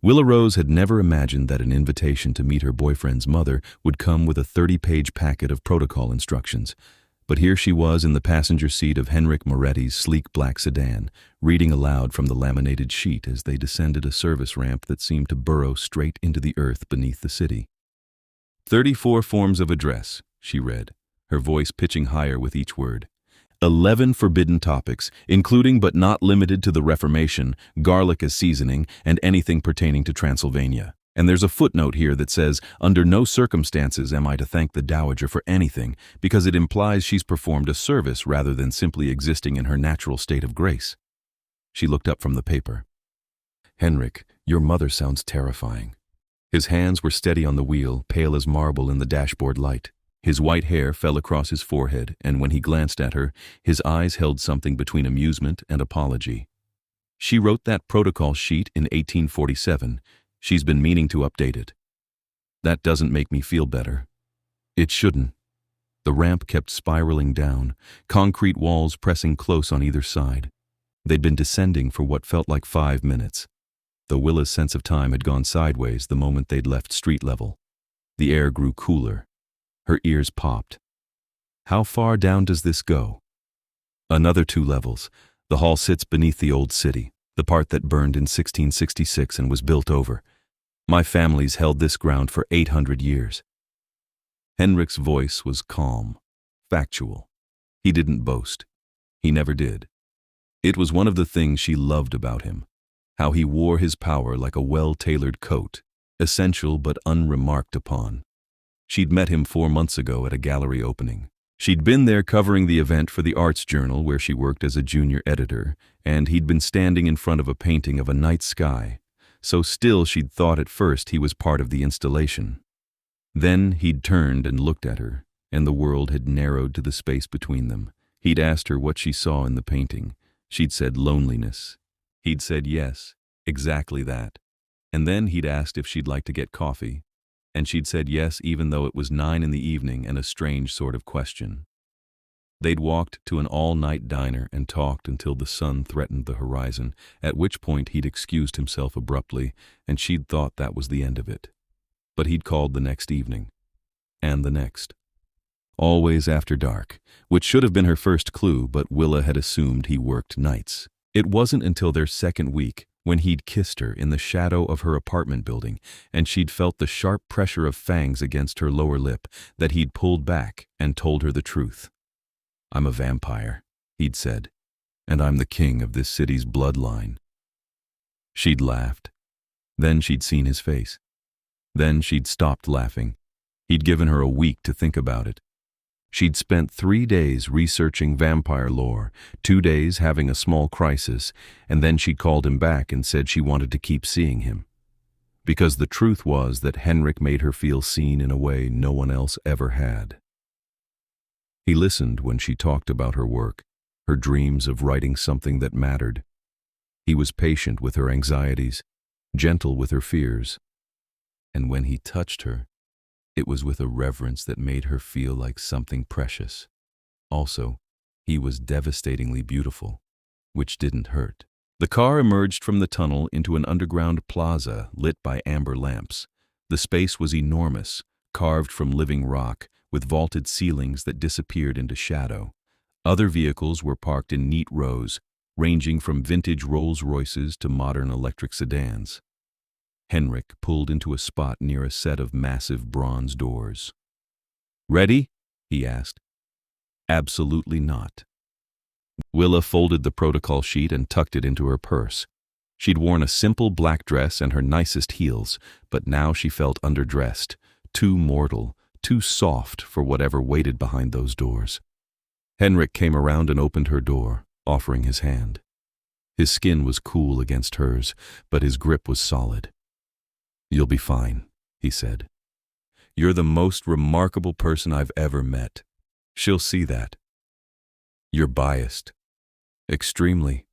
Willa Rose had never imagined that an invitation to meet her boyfriend's mother would come with a 30-page packet of protocol instructions. But here she was in the passenger seat of Henrik Moretti's sleek black sedan, reading aloud from the laminated sheet as they descended a service ramp that seemed to burrow straight into the earth beneath the city. 34 forms of address, she read, her voice pitching higher with each word. 11 forbidden topics, including but not limited to the Reformation, garlic as seasoning, and anything pertaining to Transylvania. And there's a footnote here that says, under no circumstances am I to thank the Dowager for anything, because it implies she's performed a service rather than simply existing in her natural state of grace. She looked up from the paper. Henrik, your mother sounds terrifying. His hands were steady on the wheel, pale as marble in the dashboard light. His white hair fell across his forehead, and when he glanced at her, his eyes held something between amusement and apology. She wrote that protocol sheet in 1847. She's been meaning to update it. That doesn't make me feel better. It shouldn't. The ramp kept spiraling down, concrete walls pressing close on either side. They'd been descending for what felt like 5 minutes, though Willa's sense of time had gone sideways the moment they'd left street level. The air grew cooler. Her ears popped. How far down does this go? Another 2 levels. The hall sits beneath the old city, the part that burned in 1666 and was built over. My family's held this ground for 800 years. Henrik's voice was calm, factual. He didn't boast. He never did. It was one of the things she loved about him, how he wore his power like a well-tailored coat, essential but unremarked upon. She'd met him 4 months ago at a gallery opening. She'd been there covering the event for the Arts Journal where she worked as a junior editor, and he'd been standing in front of a painting of a night sky, so still she'd thought at first he was part of the installation. Then he'd turned and looked at her, and the world had narrowed to the space between them. He'd asked her what she saw in the painting. She'd said loneliness. He'd said yes, exactly that. And then he'd asked if she'd like to get coffee, and she'd said yes even though it was 9 in the evening and a strange sort of question. They'd walked to an all-night diner and talked until the sun threatened the horizon, at which point he'd excused himself abruptly, and she'd thought that was the end of it. But he'd called the next evening. And the next. Always after dark, which should have been her first clue, but Willa had assumed he worked nights. It wasn't until their second week, when he'd kissed her in the shadow of her apartment building, and she'd felt the sharp pressure of fangs against her lower lip, that he'd pulled back and told her the truth. I'm a vampire, he'd said, and I'm the king of this city's bloodline. She'd laughed. Then she'd seen his face. Then she'd stopped laughing. He'd given her a week to think about it. She'd spent 3 days researching vampire lore, 2 days having a small crisis, and then she'd called him back and said she wanted to keep seeing him. Because the truth was that Henrik made her feel seen in a way no one else ever had. He listened when she talked about her work, her dreams of writing something that mattered. He was patient with her anxieties, gentle with her fears. And when he touched her, it was with a reverence that made her feel like something precious. Also, he was devastatingly beautiful, which didn't hurt. The car emerged from the tunnel into an underground plaza lit by amber lamps. The space was enormous, carved from living rock, with vaulted ceilings that disappeared into shadow. Other vehicles were parked in neat rows, ranging from vintage Rolls-Royces to modern electric sedans. Henrik pulled into a spot near a set of massive bronze doors. "Ready?" he asked. "Absolutely not." Willa folded the protocol sheet and tucked it into her purse. She'd worn a simple black dress and her nicest heels, but now she felt underdressed, too mortal, too soft for whatever waited behind those doors. Henrik came around and opened her door, offering his hand. His skin was cool against hers, but his grip was solid. "You'll be fine," he said. "You're the most remarkable person I've ever met. She'll see that. You're biased. Extremely."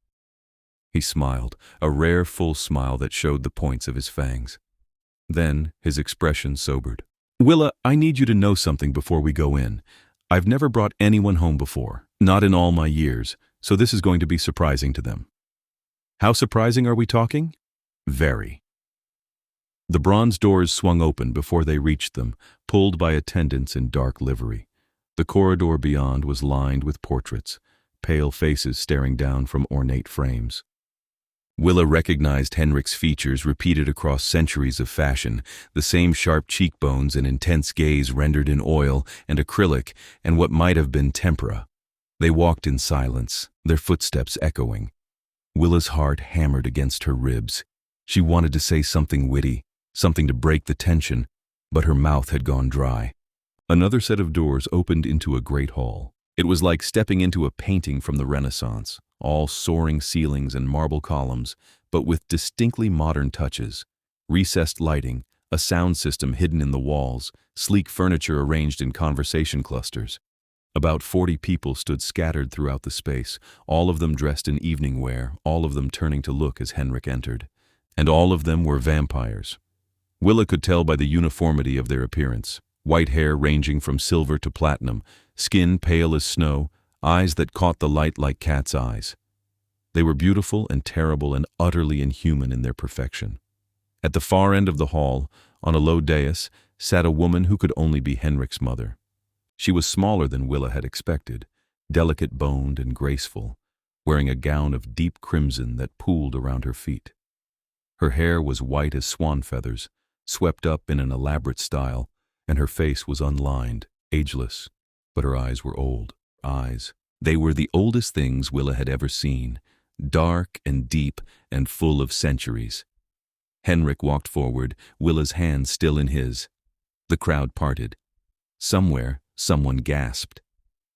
He smiled, a rare full smile that showed the points of his fangs. Then his expression sobered. "Willa, I need you to know something before we go in. I've never brought anyone home before, not in all my years, so this is going to be surprising to them." "How surprising are we talking?" "Very." The bronze doors swung open before they reached them, pulled by attendants in dark livery. The corridor beyond was lined with portraits, pale faces staring down from ornate frames. Willa recognized Henrik's features repeated across centuries of fashion, the same sharp cheekbones and intense gaze rendered in oil and acrylic and what might have been tempera. They walked in silence, their footsteps echoing. Willa's heart hammered against her ribs. She wanted to say something witty, something to break the tension, but her mouth had gone dry. Another set of doors opened into a great hall. It was like stepping into a painting from the Renaissance, all soaring ceilings and marble columns, but with distinctly modern touches. Recessed lighting, a sound system hidden in the walls, sleek furniture arranged in conversation clusters. About 40 people stood scattered throughout the space, all of them dressed in evening wear, all of them turning to look as Henrik entered. And all of them were vampires. Willa could tell by the uniformity of their appearance. White hair ranging from silver to platinum, skin pale as snow, eyes that caught the light like cat's eyes. They were beautiful and terrible and utterly inhuman in their perfection. At the far end of the hall, on a low dais, sat a woman who could only be Henrik's mother. She was smaller than Willa had expected, delicate-boned and graceful, wearing a gown of deep crimson that pooled around her feet. Her hair was white as swan feathers, swept up in an elaborate style, and her face was unlined, ageless, but her eyes were old. Eyes. They were the oldest things Willa had ever seen, dark and deep and full of centuries. Henrik walked forward, Willa's hand still in his. The crowd parted. Somewhere, someone gasped.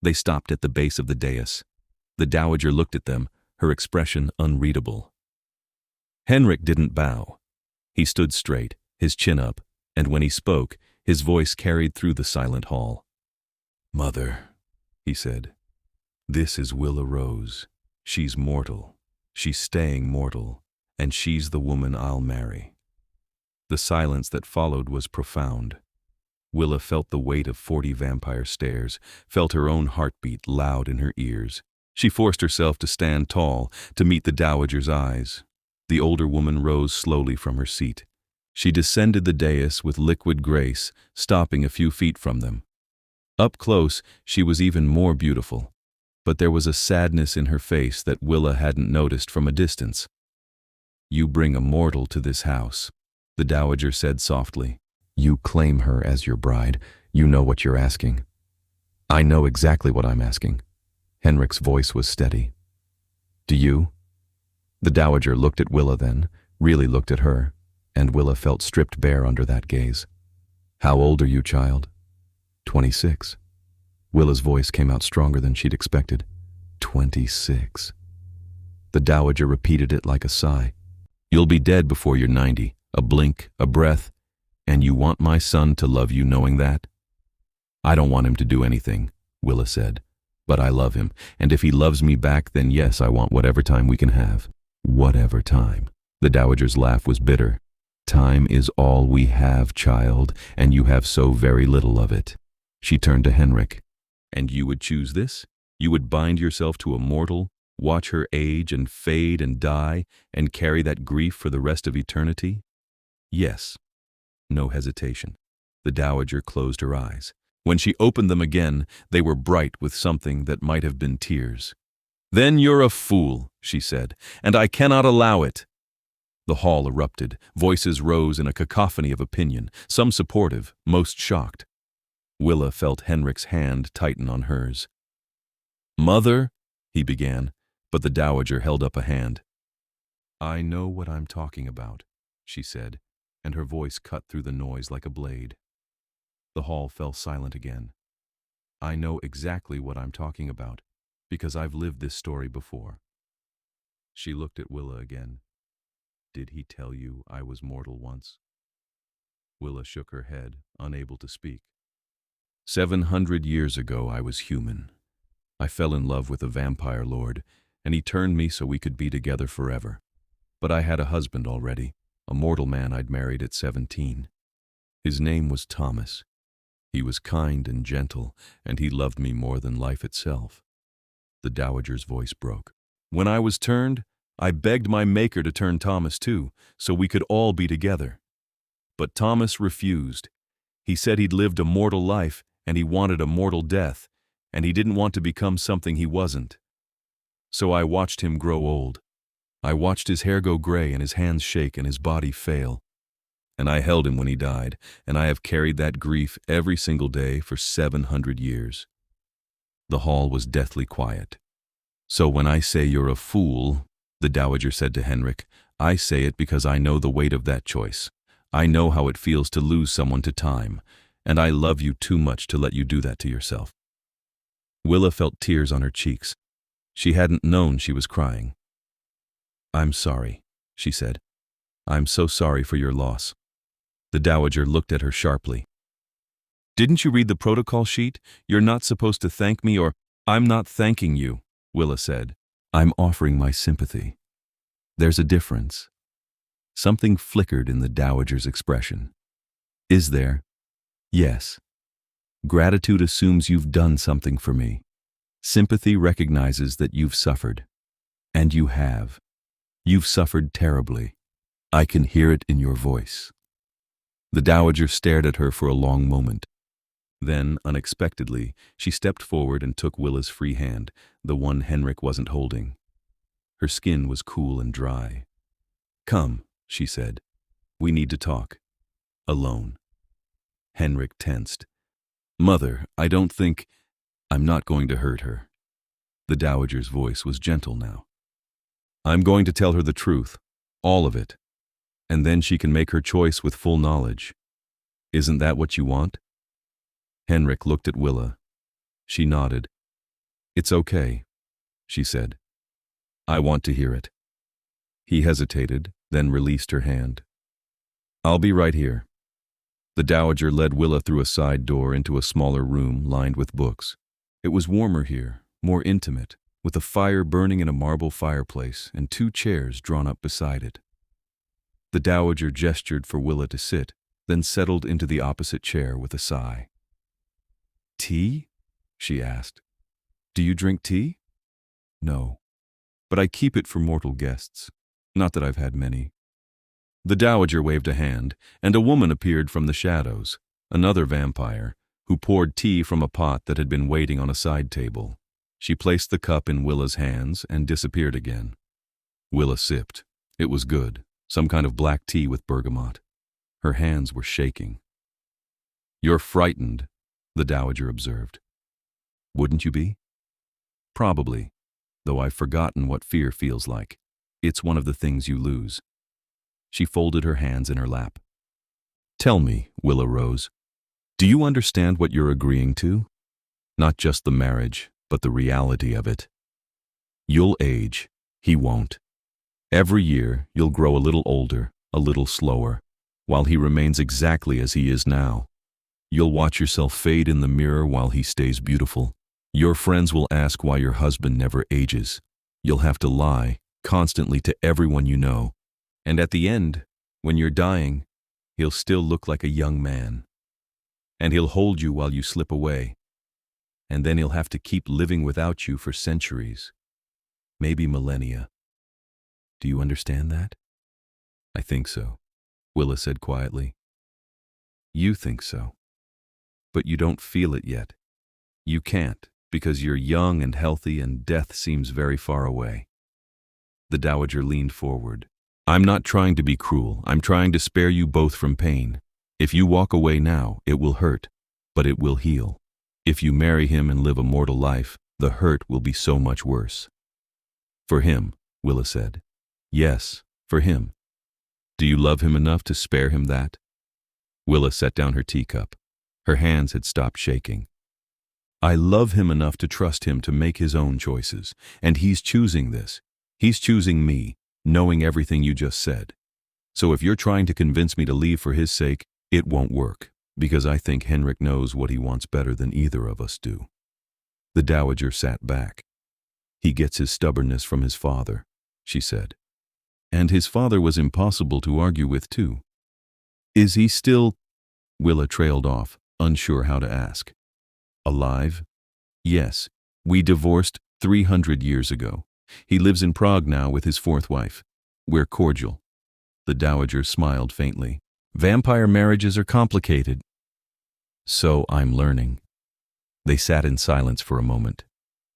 They stopped at the base of the dais. The dowager looked at them, her expression unreadable. Henrik didn't bow. He stood straight, his chin up, and when he spoke, his voice carried through the silent hall. "Mother," he said, "this is Willa Rose. She's mortal. She's staying mortal, and she's the woman I'll marry." The silence that followed was profound. Willa felt the weight of 40 vampire stares, felt her own heartbeat loud in her ears. She forced herself to stand tall, to meet the dowager's eyes. The older woman rose slowly from her seat. She descended the dais with liquid grace, stopping a few feet from them. Up close, she was even more beautiful, but there was a sadness in her face that Willa hadn't noticed from a distance. "You bring a mortal to this house," the dowager said softly. "You claim her as your bride. You know what you're asking." "I know exactly what I'm asking." Henrik's voice was steady. "Do you?" The dowager looked at Willa then, really looked at her, and Willa felt stripped bare under that gaze. "How old are you, child?" 26. Willa's voice came out stronger than she'd expected. 26. The dowager repeated it like a sigh. "You'll be dead before you're 90, a blink, a breath, and you want my son to love you knowing that?" "I don't want him to do anything," Willa said, "but I love him, and if he loves me back, then yes, I want whatever time we can have." "Whatever time." The dowager's laugh was bitter. "Time is all we have, child, and you have so very little of it." She turned to Henrik. "And you would choose this? You would bind yourself to a mortal, watch her age and fade and die, and carry that grief for the rest of eternity?" "Yes." No hesitation. The dowager closed her eyes. When she opened them again, they were bright with something that might have been tears. "Then you're a fool," she said, "and I cannot allow it." The hall erupted. Voices rose in a cacophony of opinion, some supportive, most shocked. Willa felt Henrik's hand tighten on hers. "Mother," he began, but the dowager held up a hand. "I know what I'm talking about," she said, and her voice cut through the noise like a blade. The hall fell silent again. "I know exactly what I'm talking about, because I've lived this story before." She looked at Willa again. "Did he tell you I was mortal once?" Willa shook her head, unable to speak. 700 years ago I was human. I fell in love with a vampire lord, and he turned me so we could be together forever. But I had a husband already, a mortal man I'd married at 17. His name was Thomas. He was kind and gentle, and he loved me more than life itself. The dowager's voice broke. "When I was turned, I begged my maker to turn Thomas too, so we could all be together. But Thomas refused. He said he'd lived a mortal life, and he wanted a mortal death, and he didn't want to become something he wasn't. So I watched him grow old. I watched his hair go gray and his hands shake and his body fail. And I held him when he died, and I have carried that grief every single day for 700 years. The hall was deathly quiet. So when I say you're a fool, the Dowager said to Henrik, I say it because I know the weight of that choice. I know how it feels to lose someone to time, and I love you too much to let you do that to yourself. Willa felt tears on her cheeks. She hadn't known she was crying. I'm sorry, she said. I'm so sorry for your loss. The Dowager looked at her sharply. Didn't you read the protocol sheet? You're not supposed to thank me or— I'm not thanking you, Willa said. I'm offering my sympathy. There's a difference. Something flickered in the Dowager's expression. Is there? Yes. Gratitude assumes you've done something for me. Sympathy recognizes that you've suffered. And you have. You've suffered terribly. I can hear it in your voice. The Dowager stared at her for a long moment. Then, unexpectedly, she stepped forward and took Willa's free hand, the one Henrik wasn't holding. Her skin was cool and dry. Come, she said. We need to talk. Alone. Henrik tensed. Mother, I don't think— I'm not going to hurt her. The Dowager's voice was gentle now. I'm going to tell her the truth, all of it, and then she can make her choice with full knowledge. Isn't that what you want? Henrik looked at Willa. She nodded. It's okay, she said. I want to hear it. He hesitated, then released her hand. I'll be right here. The Dowager led Willa through a side door into a smaller room lined with books. It was warmer here, more intimate, with a fire burning in a marble fireplace and 2 chairs drawn up beside it. The Dowager gestured for Willa to sit, then settled into the opposite chair with a sigh. Tea? She asked. Do you drink tea? No, but I keep it for mortal guests. Not that I've had many. The Dowager waved a hand, and a woman appeared from the shadows, another vampire, who poured tea from a pot that had been waiting on a side table. She placed the cup in Willa's hands and disappeared again. Willa sipped. It was good, some kind of black tea with bergamot. Her hands were shaking. You're frightened, the Dowager observed. Wouldn't you be? Probably, though I've forgotten what fear feels like. It's one of the things you lose. She folded her hands in her lap. Tell me, Willa Rose, do you understand what you're agreeing to? Not just the marriage, but the reality of it. You'll age, he won't. Every year, you'll grow a little older, a little slower, while he remains exactly as he is now. You'll watch yourself fade in the mirror while he stays beautiful. Your friends will ask why your husband never ages. You'll have to lie constantly to everyone you know. And at the end, when you're dying, he'll still look like a young man. And he'll hold you while you slip away. And then he'll have to keep living without you for centuries, maybe millennia. Do you understand that? I think so, Willa said quietly. You think so, but you don't feel it yet. You can't, because you're young and healthy and death seems very far away. The Dowager leaned forward. I'm not trying to be cruel. I'm trying to spare you both from pain. If you walk away now, it will hurt, but it will heal. If you marry him and live a mortal life, the hurt will be so much worse. For him, Willa said. Yes, for him. Do you love him enough to spare him that? Willa set down her teacup. Her hands had stopped shaking. I love him enough to trust him to make his own choices, and he's choosing this. He's choosing me, knowing everything you just said. So if you're trying to convince me to leave for his sake, it won't work, because I think Henrik knows what he wants better than either of us do. The Dowager sat back. He gets his stubbornness from his father, she said. And his father was impossible to argue with, too. Is he still— Willa trailed off, unsure how to ask. Alive? Yes. We divorced 300 years ago. He lives in Prague now with his 4th wife. We're cordial. The Dowager smiled faintly. Vampire marriages are complicated. So I'm learning. They sat in silence for a moment.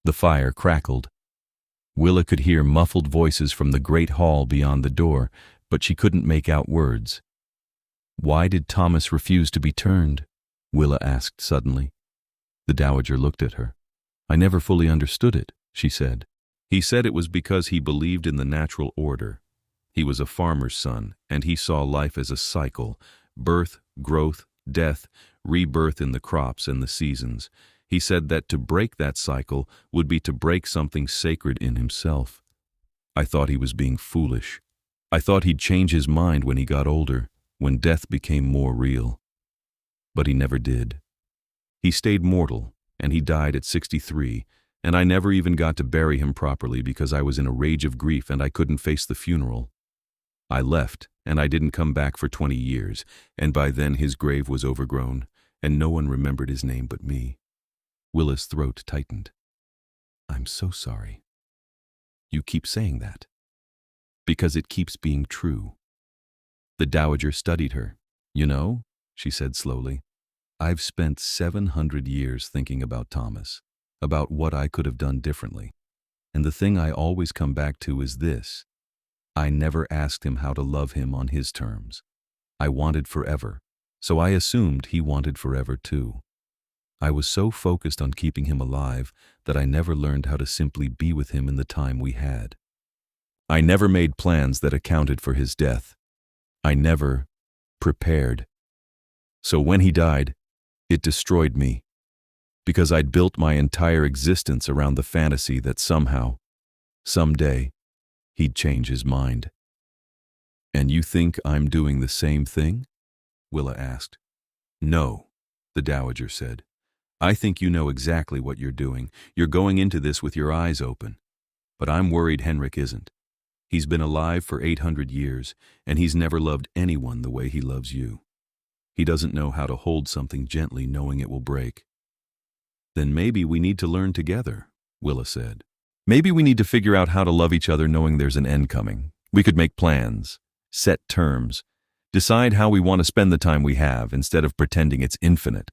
The fire crackled. Willa could hear muffled voices from the great hall beyond the door, but she couldn't make out words. Why did Thomas refuse to be turned? Willa asked suddenly. The dowager looked at her. I never fully understood it, she said. He said it was because he believed in the natural order. He was a farmer's son, and he saw life as a cycle: birth, growth, death, rebirth in the crops and the seasons. He said that to break that cycle would be to break something sacred in himself. I thought he was being foolish. I thought he'd change his mind when he got older, when death became more real. But he never did. He stayed mortal, and he died at 63, and I never even got to bury him properly because I was in a rage of grief and I couldn't face the funeral. I left, and I didn't come back for 20 years, and by then his grave was overgrown, and no one remembered his name but me. Willa's throat tightened. I'm so sorry. You keep saying that. Because it keeps being true. The dowager studied her. You know, she said slowly, I've spent 700 years thinking about Thomas, about what I could have done differently. And the thing I always come back to is this. I never asked him how to love him on his terms. I wanted forever, so I assumed he wanted forever too. I was so focused on keeping him alive that I never learned how to simply be with him in the time we had. I never made plans that accounted for his death. I never prepared. So when he died, it destroyed me, because I'd built my entire existence around the fantasy that somehow, someday, he'd change his mind. And you think I'm doing the same thing? Willa asked. No, the dowager said. I think you know exactly what you're doing. You're going into this with your eyes open. But I'm worried Henrik isn't. He's been alive for 800 years, and he's never loved anyone the way he loves you. He doesn't know how to hold something gently knowing it will break. Then maybe we need to learn together, Willa said. Maybe we need to figure out how to love each other knowing there's an end coming. We could make plans, set terms, decide how we want to spend the time we have instead of pretending it's infinite.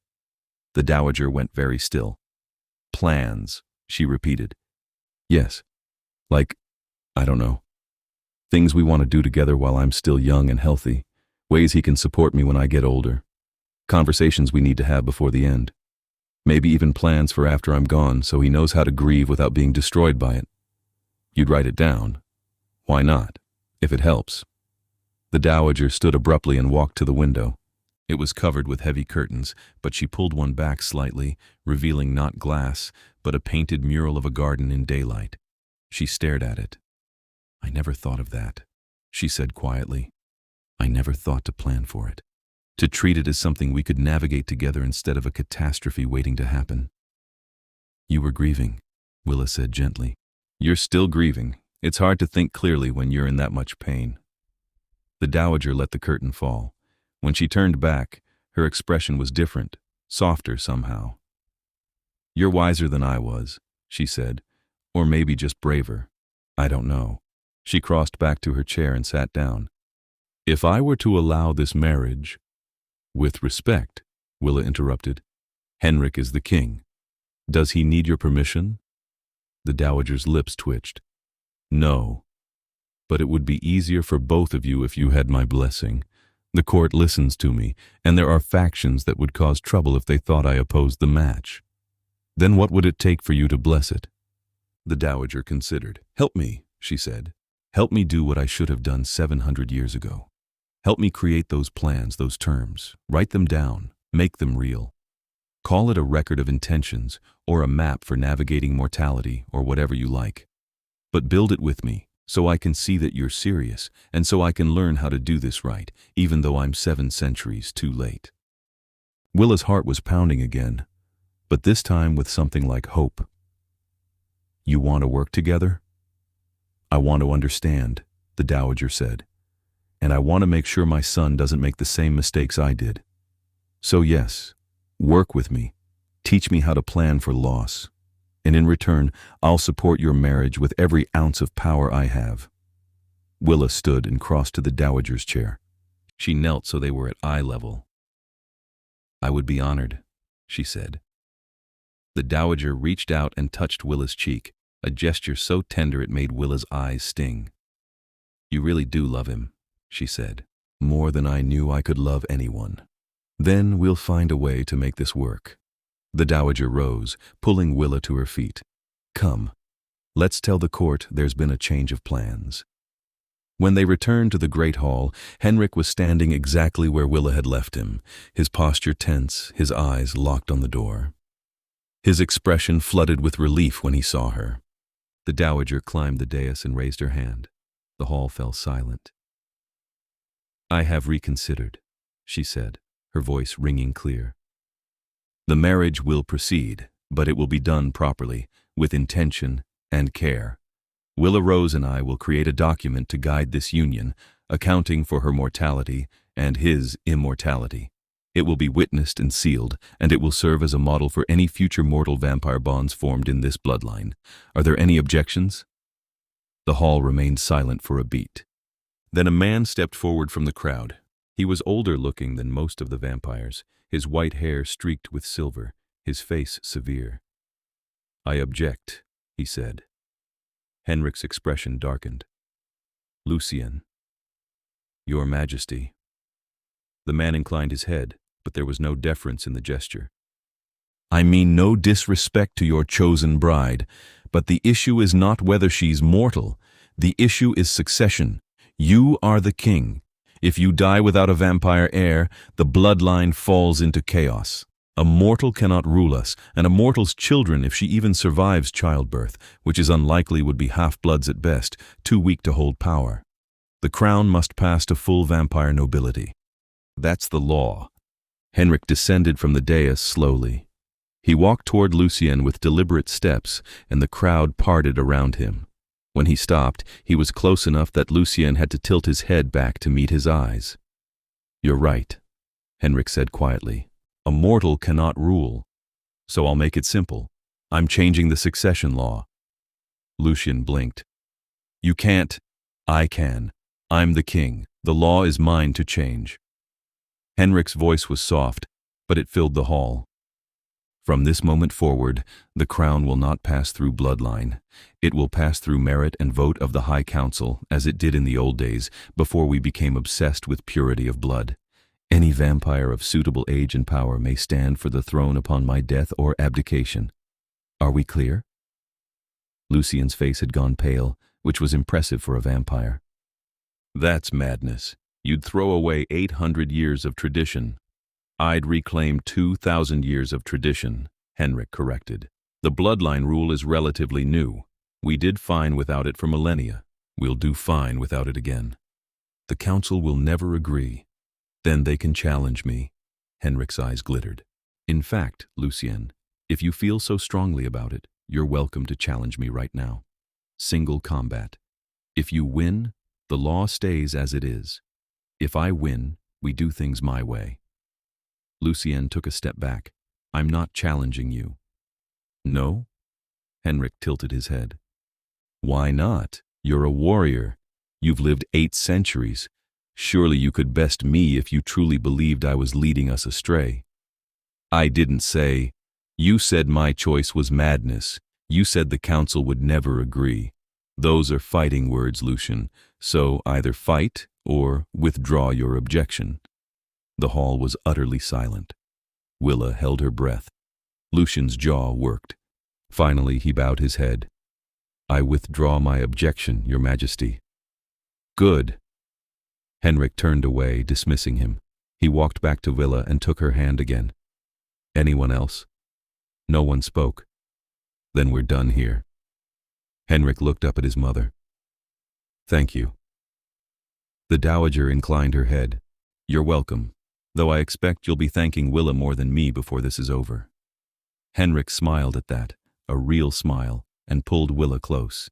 The dowager went very still. Plans, she repeated. Yes, like, I don't know. Things we want to do together while I'm still young and healthy. Ways he can support me when I get older. Conversations we need to have before the end. Maybe even plans for after I'm gone so he knows how to grieve without being destroyed by it. You'd write it down. Why not, if it helps? The dowager stood abruptly and walked to the window. It was covered with heavy curtains, but she pulled one back slightly, revealing not glass, but a painted mural of a garden in daylight. She stared at it. I never thought of that, she said quietly. I never thought to plan for it. To treat it as something we could navigate together instead of a catastrophe waiting to happen. You were grieving, Willa said gently. You're still grieving. It's hard to think clearly when you're in that much pain. The dowager let the curtain fall. When she turned back, her expression was different, softer somehow. You're wiser than I was, she said, or maybe just braver. I don't know. She crossed back to her chair and sat down. If I were to allow this marriage... With respect, Willa interrupted. Henrik is the king. Does he need your permission? The dowager's lips twitched. No. But it would be easier for both of you if you had my blessing. The court listens to me, and there are factions that would cause trouble if they thought I opposed the match. Then what would it take for you to bless it? The dowager considered. Help me, she said. Help me do what I should have done 700 years ago. Help me create those plans, those terms. Write them down. Make them real. Call it a record of intentions, or a map for navigating mortality, or whatever you like. But build it with me, so I can see that you're serious, and so I can learn how to do this right, even though I'm 7 centuries too late. Willa's heart was pounding again, but this time with something like hope. You want to work together? I want to understand, the dowager said. And I want to make sure my son doesn't make the same mistakes I did. So yes, work with me. Teach me how to plan for loss. And in return, I'll support your marriage with every ounce of power I have. Willa stood and crossed to the dowager's chair. She knelt so they were at eye level. "I would be honored," she said. The dowager reached out and touched Willa's cheek, a gesture so tender it made Willa's eyes sting. "You really do love him," she said. "More than I knew I could love anyone. Then we'll find a way to make this work." The dowager rose, pulling Willa to her feet. "Come, let's tell the court there's been a change of plans." When they returned to the great hall, Henrik was standing exactly where Willa had left him, his posture tense, his eyes locked on the door. His expression flooded with relief when he saw her. The dowager climbed the dais and raised her hand. The hall fell silent. "I have reconsidered," she said, her voice ringing clear. "The marriage will proceed, but it will be done properly, with intention and care. Willa Rose and I will create a document to guide this union, accounting for her mortality and his immortality. It will be witnessed and sealed, and it will serve as a model for any future mortal vampire bonds formed in this bloodline. Are there any objections?" The hall remained silent for a beat. Then a man stepped forward from the crowd. He was older looking than most of the vampires, his white hair streaked with silver, his face severe. "I object," he said. Henrik's expression darkened. "Lucien." "Your Majesty." The man inclined his head, but there was no deference in the gesture. "I mean no disrespect to your chosen bride, but the issue is not whether she's mortal. The issue is succession. You are the king. If you die without a vampire heir, the bloodline falls into chaos. A mortal cannot rule us, and a mortal's children, if she even survives childbirth, which is unlikely, would be half-bloods at best, too weak to hold power. The crown must pass to full vampire nobility. That's the law." Henrik descended from the dais slowly. He walked toward Lucien with deliberate steps, and the crowd parted around him. When he stopped, he was close enough that Lucien had to tilt his head back to meet his eyes. "You're right," Henrik said quietly. "A mortal cannot rule. So I'll make it simple. I'm changing the succession law." Lucien blinked. "You can't." "I can. I'm the king. The law is mine to change." Henrik's voice was soft, but it filled the hall. "From this moment forward, the crown will not pass through bloodline. It will pass through merit and vote of the High Council, as it did in the old days, before we became obsessed with purity of blood. Any vampire of suitable age and power may stand for the throne upon my death or abdication. Are we clear?" Lucien's face had gone pale, which was impressive for a vampire. "That's madness. You'd throw away 800 years of tradition." "I'd reclaim 2,000 years of tradition," Henrik corrected. "The bloodline rule is relatively new. We did fine without it for millennia. We'll do fine without it again. The council will never agree. Then they can challenge me." Henrik's eyes glittered. "In fact, Lucien, if you feel so strongly about it, you're welcome to challenge me right now. Single combat. If you win, the law stays as it is. If I win, we do things my way." Lucien took a step back. "I'm not challenging you." "No?" Henrik tilted his head. "Why not? You're a warrior. You've lived 8 centuries. Surely you could best me if you truly believed I was leading us astray." "I didn't say." "You said my choice was madness. You said the council would never agree. Those are fighting words, Lucien. So either fight or withdraw your objection." The hall was utterly silent. Willa held her breath. Lucien's jaw worked. Finally, he bowed his head. "I withdraw my objection, Your Majesty." "Good." Henrik turned away, dismissing him. He walked back to Willa and took her hand again. "Anyone else?" No one spoke. "Then we're done here." Henrik looked up at his mother. "Thank you." The dowager inclined her head. "You're welcome, though I expect you'll be thanking Willa more than me before this is over." Henrik smiled at that, a real smile, and pulled Willa close.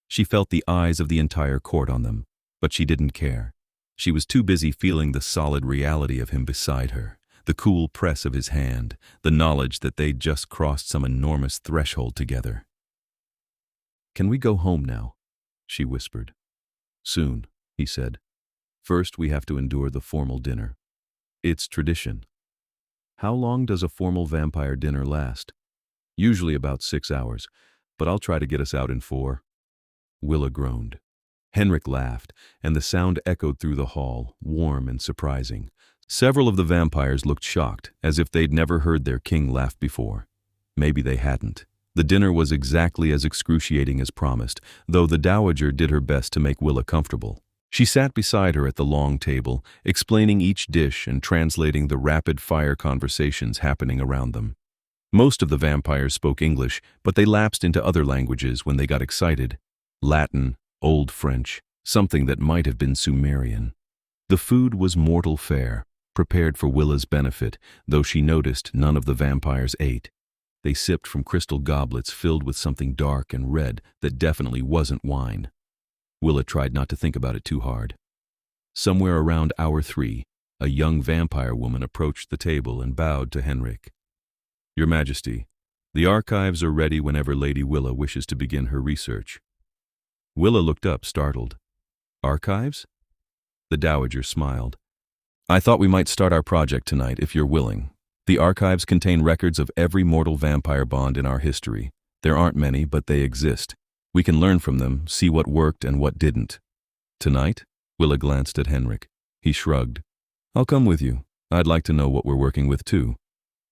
She felt the eyes of the entire court on them, but she didn't care. She was too busy feeling the solid reality of him beside her, the cool press of his hand, the knowledge that they'd just crossed some enormous threshold together. "Can we go home now?" she whispered. "Soon," he said. First, we have to endure the formal dinner. It's tradition. How long does a formal vampire dinner last? Usually about 6 hours, but I'll try to get us out in 4. Willa groaned. Henrik laughed, and the sound echoed through the hall, warm and surprising. Several of the vampires looked shocked, as if they'd never heard their king laugh before. Maybe they hadn't. The dinner was exactly as excruciating as promised, though the dowager did her best to make Willa comfortable. She sat beside her at the long table, explaining each dish and translating the rapid-fire conversations happening around them. Most of the vampires spoke English, but they lapsed into other languages when they got excited. Latin, Old French, something that might have been Sumerian. The food was mortal fare, prepared for Willa's benefit, though she noticed none of the vampires ate. They sipped from crystal goblets filled with something dark and red that definitely wasn't wine. Willa tried not to think about it too hard. Somewhere around hour 3, a young vampire woman approached the table and bowed to Henrik. "Your Majesty, the archives are ready whenever Lady Willa wishes to begin her research." Willa looked up, startled. "Archives?" The dowager smiled. "I thought we might start our project tonight, if you're willing. The archives contain records of every mortal vampire bond in our history. There aren't many, but they exist. We can learn from them, see what worked and what didn't." "Tonight?" Willa glanced at Henrik. He shrugged. "I'll come with you. I'd like to know what we're working with, too."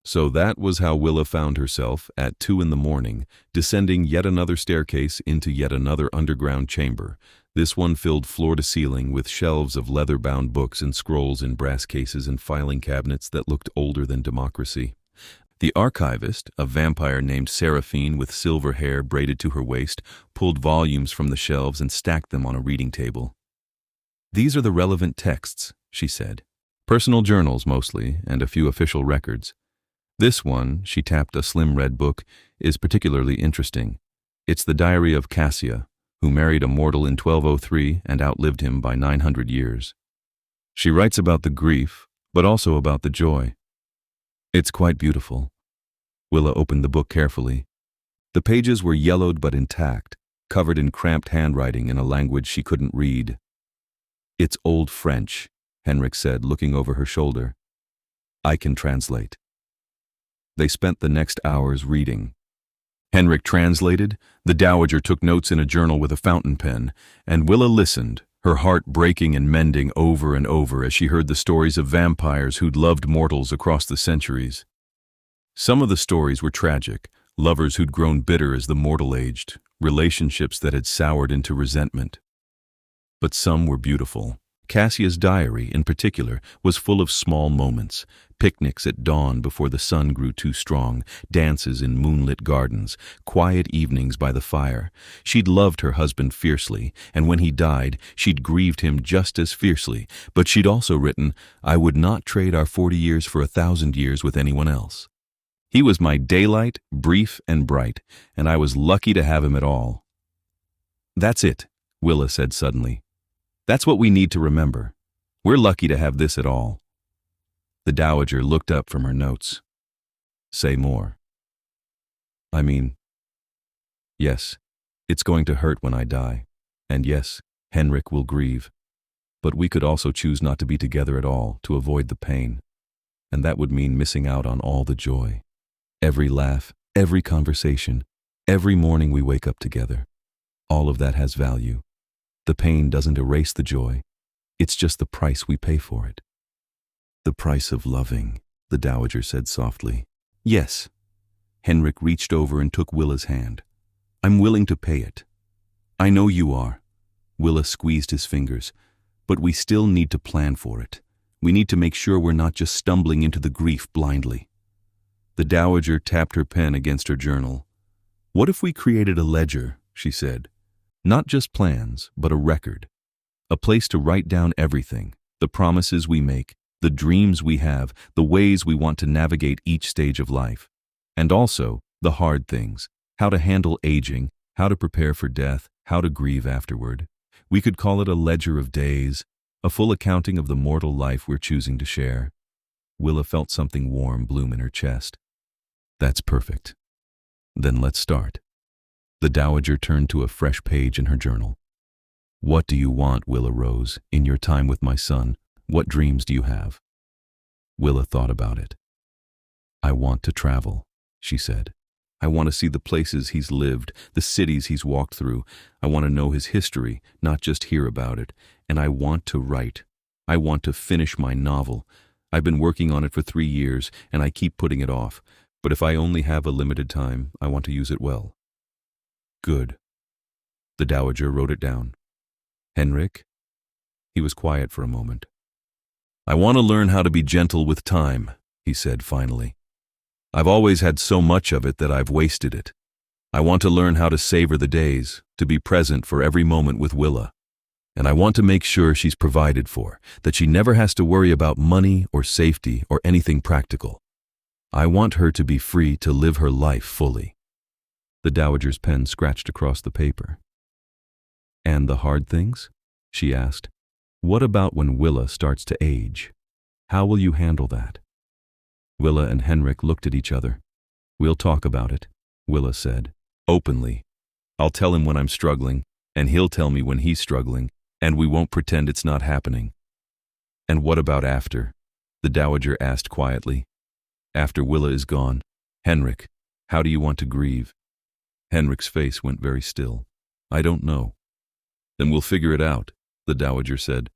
So that was how Willa found herself, at 2 in the morning, descending yet another staircase into yet another underground chamber, this one filled floor to ceiling with shelves of leather-bound books and scrolls in brass cases and filing cabinets that looked older than democracy. The archivist, a vampire named Seraphine with silver hair braided to her waist, pulled volumes from the shelves and stacked them on a reading table. "These are the relevant texts," she said. "Personal journals, mostly, and a few official records. This one," she tapped a slim red book, "is particularly interesting. It's the diary of Cassia, who married a mortal in 1203 and outlived him by 900 years. She writes about the grief, but also about the joy. It's quite beautiful." Willa opened the book carefully. The pages were yellowed but intact, covered in cramped handwriting in a language she couldn't read. "It's Old French," Henrik said, looking over her shoulder. "I can translate." They spent the next hours reading. Henrik translated, the dowager took notes in a journal with a fountain pen, and Willa listened, her heart breaking and mending over and over as she heard the stories of vampires who'd loved mortals across the centuries. Some of the stories were tragic, lovers who'd grown bitter as the mortal aged, relationships that had soured into resentment. But some were beautiful. Cassia's diary, in particular, was full of small moments, picnics at dawn before the sun grew too strong, dances in moonlit gardens, quiet evenings by the fire. She'd loved her husband fiercely, and when he died, she'd grieved him just as fiercely, but she'd also written, "I would not trade our 40 years for 1,000 years with anyone else. He was my daylight, brief and bright, and I was lucky to have him at all." "That's it," Willa said suddenly. "That's what we need to remember. We're lucky to have this at all." The dowager looked up from her notes. "Say more." "I mean, yes, it's going to hurt when I die. And yes, Henrik will grieve. But we could also choose not to be together at all to avoid the pain. And that would mean missing out on all the joy. Every laugh, every conversation, every morning we wake up together. All of that has value. The pain doesn't erase the joy. It's just the price we pay for it." "The price of loving," the dowager said softly. "Yes." Henrik reached over and took Willa's hand. "I'm willing to pay it. I know you are." Willa squeezed his fingers. "But we still need to plan for it. We need to make sure we're not just stumbling into the grief blindly." The dowager tapped her pen against her journal. "What if we created a ledger?" she said. "Not just plans, but a record. A place to write down everything, the promises we make, the dreams we have, the ways we want to navigate each stage of life. And also, the hard things, how to handle aging, how to prepare for death, how to grieve afterward. We could call it a ledger of days, a full accounting of the mortal life we're choosing to share." Willa felt something warm bloom in her chest. "That's perfect. Then let's start." The dowager turned to a fresh page in her journal. What do you want, Willa Rose, in your time with my son? What dreams do you have? Willa thought about it. I want to travel, she said. I want to see the places he's lived, the cities he's walked through. I want to know his history, not just hear about it. And I want to write. I want to finish my novel. I've been working on it for 3 years, and I keep putting it off. But if I only have a limited time, I want to use it well. Good. The Dowager wrote it down. Henrik? He was quiet for a moment. I want to learn how to be gentle with time, he said finally. I've always had so much of it that I've wasted it. I want to learn how to savor the days, to be present for every moment with Willa. And I want to make sure she's provided for, that she never has to worry about money or safety or anything practical. I want her to be free to live her life fully. The Dowager's pen scratched across the paper. And the hard things? She asked. What about when Willa starts to age? How will you handle that? Willa and Henrik looked at each other. We'll talk about it, Willa said, openly. I'll tell him when I'm struggling, and he'll tell me when he's struggling, and we won't pretend it's not happening. And what about after? The Dowager asked quietly. After Willa is gone, Henrik, how do you want to grieve? Henrik's face went very still. I don't know. Then we'll figure it out, the Dowager said.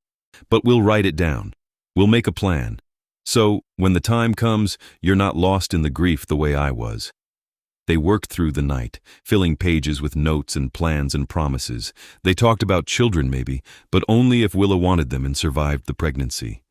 But we'll write it down. We'll make a plan. So, when the time comes, you're not lost in the grief the way I was. They worked through the night, filling pages with notes and plans and promises. They talked about children maybe, but only if Willa wanted them and survived the pregnancy.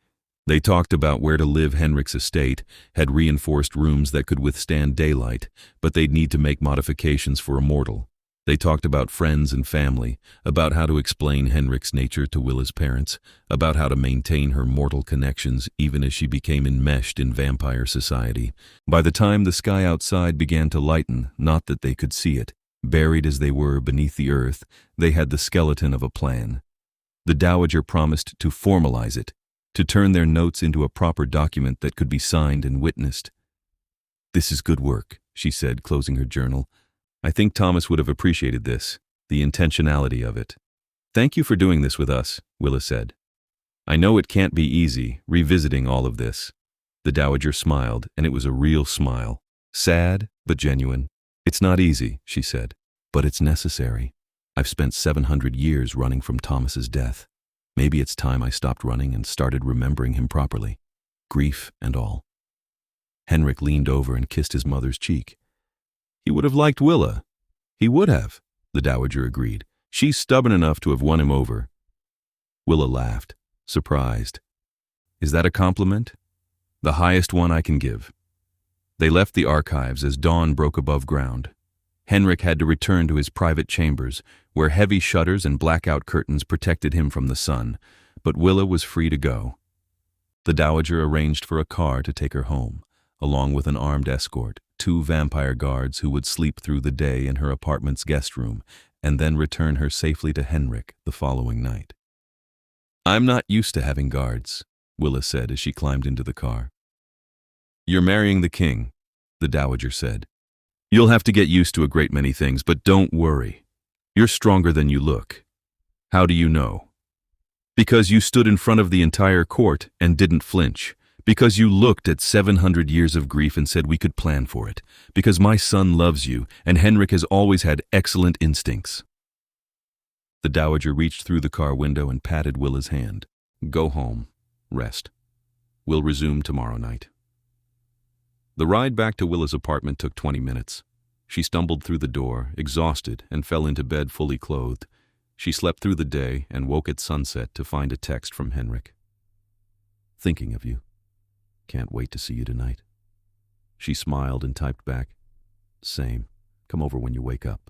They talked about where to live Henrik's estate, had reinforced rooms that could withstand daylight, but they'd need to make modifications for immortal. They talked about friends and family, about how to explain Henrik's nature to Willa's parents, about how to maintain her mortal connections even as she became enmeshed in vampire society. By the time the sky outside began to lighten, not that they could see it, buried as they were beneath the earth, they had the skeleton of a plan. The Dowager promised to formalize it, to turn their notes into a proper document that could be signed and witnessed. This is good work, she said, closing her journal. I think Thomas would have appreciated this, the intentionality of it. Thank you for doing this with us, Willa said. I know it can't be easy, revisiting all of this. The Dowager smiled, and it was a real smile. Sad, but genuine. It's not easy, she said, but it's necessary. I've spent 700 years running from Thomas's death. Maybe it's time I stopped running and started remembering him properly. Grief and all. Henrik leaned over and kissed his mother's cheek. He would have liked Willa. He would have, the Dowager agreed. She's stubborn enough to have won him over. Willa laughed, surprised. Is that a compliment? The highest one I can give. They left the archives as dawn broke above ground. Henrik had to return to his private chambers, where heavy shutters and blackout curtains protected him from the sun, but Willa was free to go. The Dowager arranged for a car to take her home, along with an armed escort, 2 vampire guards who would sleep through the day in her apartment's guest room, and then return her safely to Henrik the following night. I'm not used to having guards, Willa said as she climbed into the car. You're marrying the king, the Dowager said. You'll have to get used to a great many things, but don't worry. You're stronger than you look. How do you know? Because you stood in front of the entire court and didn't flinch. Because you looked at 700 years of grief and said we could plan for it. Because my son loves you, and Henrik has always had excellent instincts. The Dowager reached through the car window and patted Willa's hand. Go home. Rest. We'll resume tomorrow night. The ride back to Willa's apartment took 20 minutes. She stumbled through the door, exhausted, and fell into bed fully clothed. She slept through the day and woke at sunset to find a text from Henrik. Thinking of you. Can't wait to see you tonight. She smiled and typed back, Same. Come over when you wake up.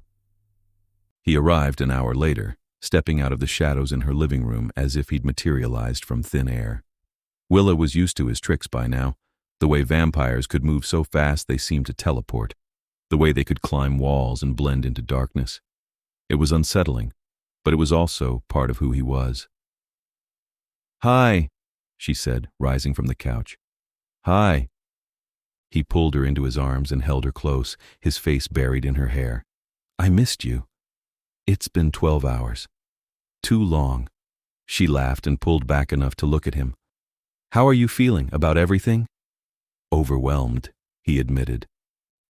He arrived an hour later, stepping out of the shadows in her living room as if he'd materialized from thin air. Willa was used to his tricks by now, the way vampires could move so fast they seemed to teleport, the way they could climb walls and blend into darkness. It was unsettling, but it was also part of who he was. Hi, she said, rising from the couch. Hi. He pulled her into his arms and held her close, his face buried in her hair. I missed you. It's been 12 hours. Too long. She laughed and pulled back enough to look at him. How are you feeling about everything? Overwhelmed, he admitted.